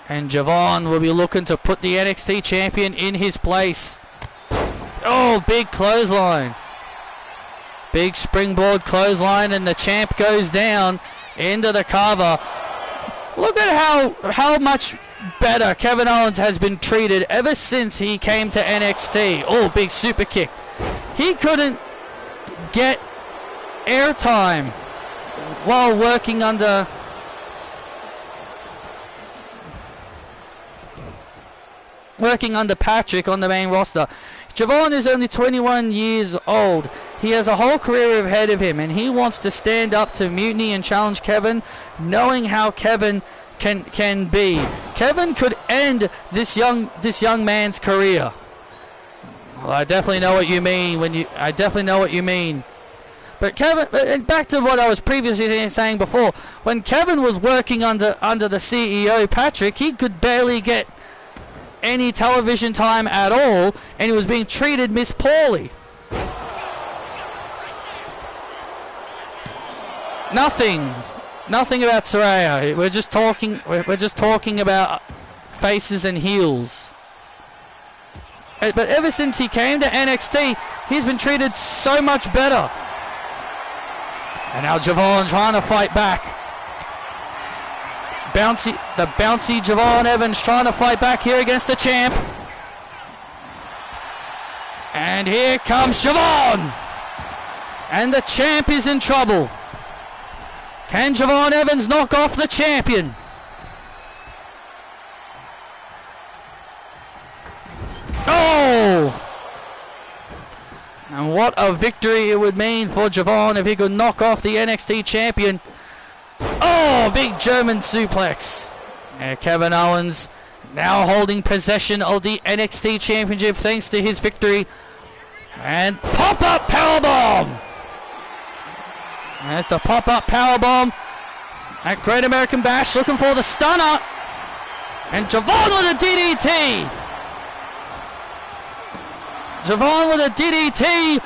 And Javon will be looking to put the NXT champion in his place. Oh, big clothesline. Big springboard clothesline, and the champ goes down into the cover. Look at how much better Kevin Owens has been treated ever since he came to NXT. Oh, big super kick. He couldn't get airtime while working under working under Patrick on the main roster. Javon is only 21 years old. He has a whole career ahead of him, and he wants to stand up to Mutiny and challenge Kevin, knowing how Kevin can be. Kevin could end this young man's career. Well, I definitely know what you mean I definitely know what you mean. But Kevin, and back to what I was previously saying before, when Kevin was working under the CEO Patrick, he could barely get any television time at all, and he was being treated miss poorly. Nothing about Saraya. We're just talking about faces and heels. But ever since he came to NXT, he's been treated so much better. And now Javon trying to fight back. The bouncy Javon Evans trying to fight back here against the champ. And here comes Javon. And the champ is in trouble. Can Javon Evans knock off the champion? Oh! And what a victory it would mean for Javon if he could knock off the NXT champion. Oh, big German suplex. And Kevin Owens now holding possession of the NXT championship thanks to his victory. And pop-up powerbomb. There's the pop-up powerbomb at Great American Bash, looking for the stunner. And Javon with a DDT. Javon with a DDT.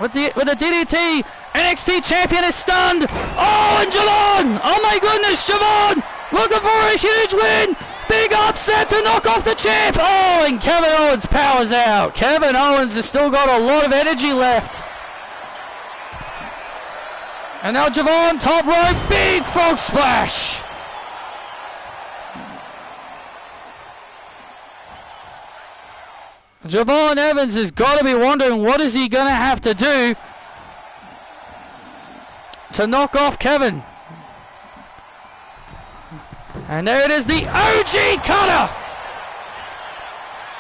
With a DDT. NXT champion is stunned. Oh, and Javon. Oh my goodness, Javon. Looking for a huge win. Big upset to knock off the champ. Oh, and Kevin Owens powers out. Kevin Owens has still got a lot of energy left. And now Javon, top rope, big frog splash. Javon Evans has got to be wondering what is he going to have to do to knock off Kevin. And there it is, the OG cutter.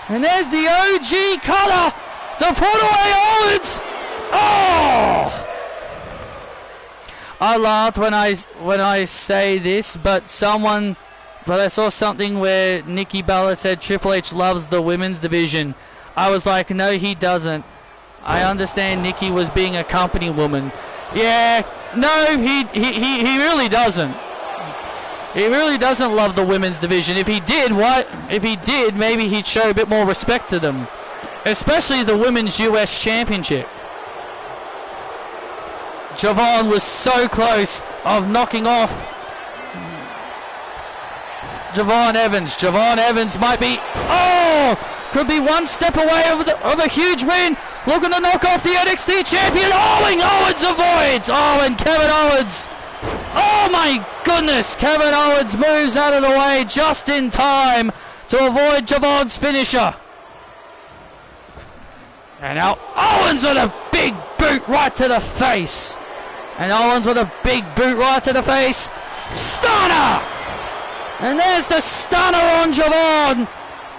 And there's the OG cutter to put away Owens. Oh! I laughed when I say this, but I saw something where Nikki Bella said Triple H loves the women's division. I was like, no, he doesn't. I understand Nikki was being a company woman. Yeah, no, he really doesn't. He really doesn't love the women's division. If he did, maybe he'd show a bit more respect to them, especially the Women's US Championship. Javon was so close of knocking off Javon Evans. Javon Evans might be, could be one step away of a huge win. Looking to knock off the NXT champion. Oh, and Owens avoids. Oh, and Kevin Owens. Oh my goodness. Kevin Owens moves out of the way just in time to avoid Javon's finisher. And now Owens with a big boot right to the face. And Owens with a big boot right to the face. Stunner! And there's the stunner on Javon.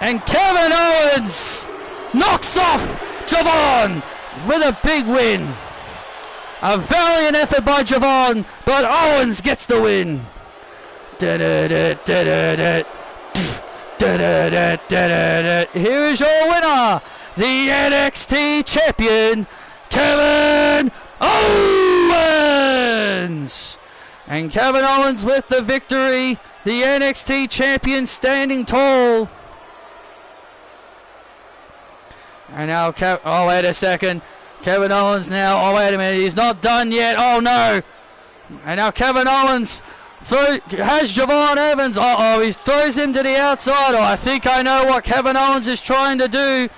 And Kevin Owens knocks off Javon with a big win. A valiant effort by Javon, but Owens gets the win. Here is your winner, the NXT champion, Kevin Owens. And Kevin Owens with the victory, the NXT champion standing tall. And now, oh wait a second, Kevin Owens now, oh wait a minute, he's not done yet, oh no. And now Kevin Owens has Javon Evans, he throws him to the outside. Oh, I think I know what Kevin Owens is trying to do.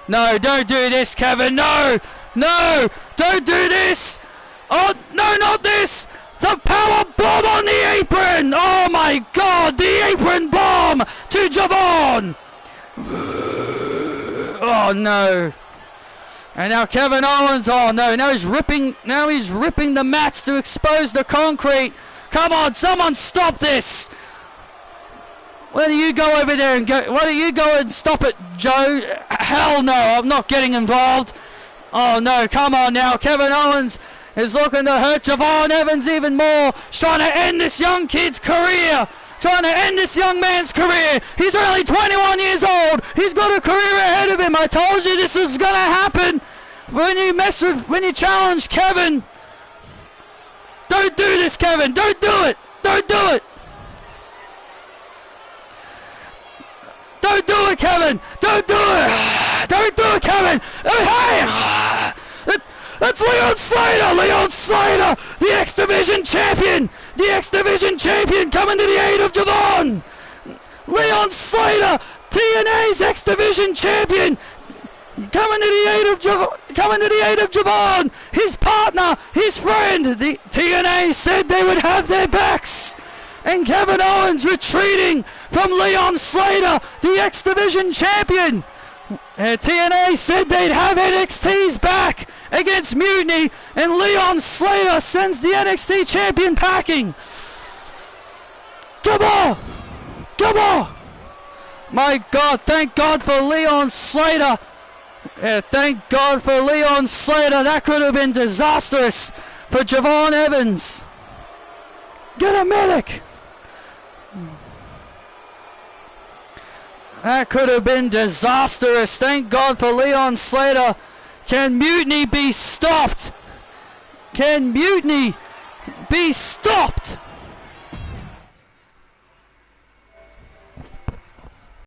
No, don't do this, Kevin, no, don't do this. Oh, no, not this. The power bomb on the apron. Oh my God, the apron bomb to Javon. Oh no. And now Kevin Owens, oh no, now he's ripping the mats to expose the concrete. Come on, someone stop this. Why don't you go over there and go? Why don't you go and stop it, Joe? Hell no, I'm not getting involved. Oh no, come on now. Kevin Owens is looking to hurt Javon Evans even more. He's trying to end this young kid's career. Trying to end this young man's career. He's only 21 years old. He's got a career ahead of him. I told you this was gonna happen. When you challenge Kevin. Don't do this, Kevin. Don't do it. Don't do it. Don't do it, Kevin! Don't do it! Don't do it, Kevin! Hey! That's Leon Slater! Leon Slater! The X Division champion! The X Division champion coming to the aid of Javon! Leon Slater! TNA's X Division champion! Coming to the aid of Javon! His partner! His friend! The TNA said they would have their backs! And Kevin Owens retreating from Leon Slater, the X Division champion. TNA said they'd have NXT's back against Mutiny, and Leon Slater sends the NXT champion packing. Come on! Come on! My God, thank God for Leon Slater. Thank God for Leon Slater. That could have been disastrous for Javon Evans. Get a medic! That could have been disastrous. Thank God for Leon Slater. Can Mutiny be stopped? Can Mutiny be stopped?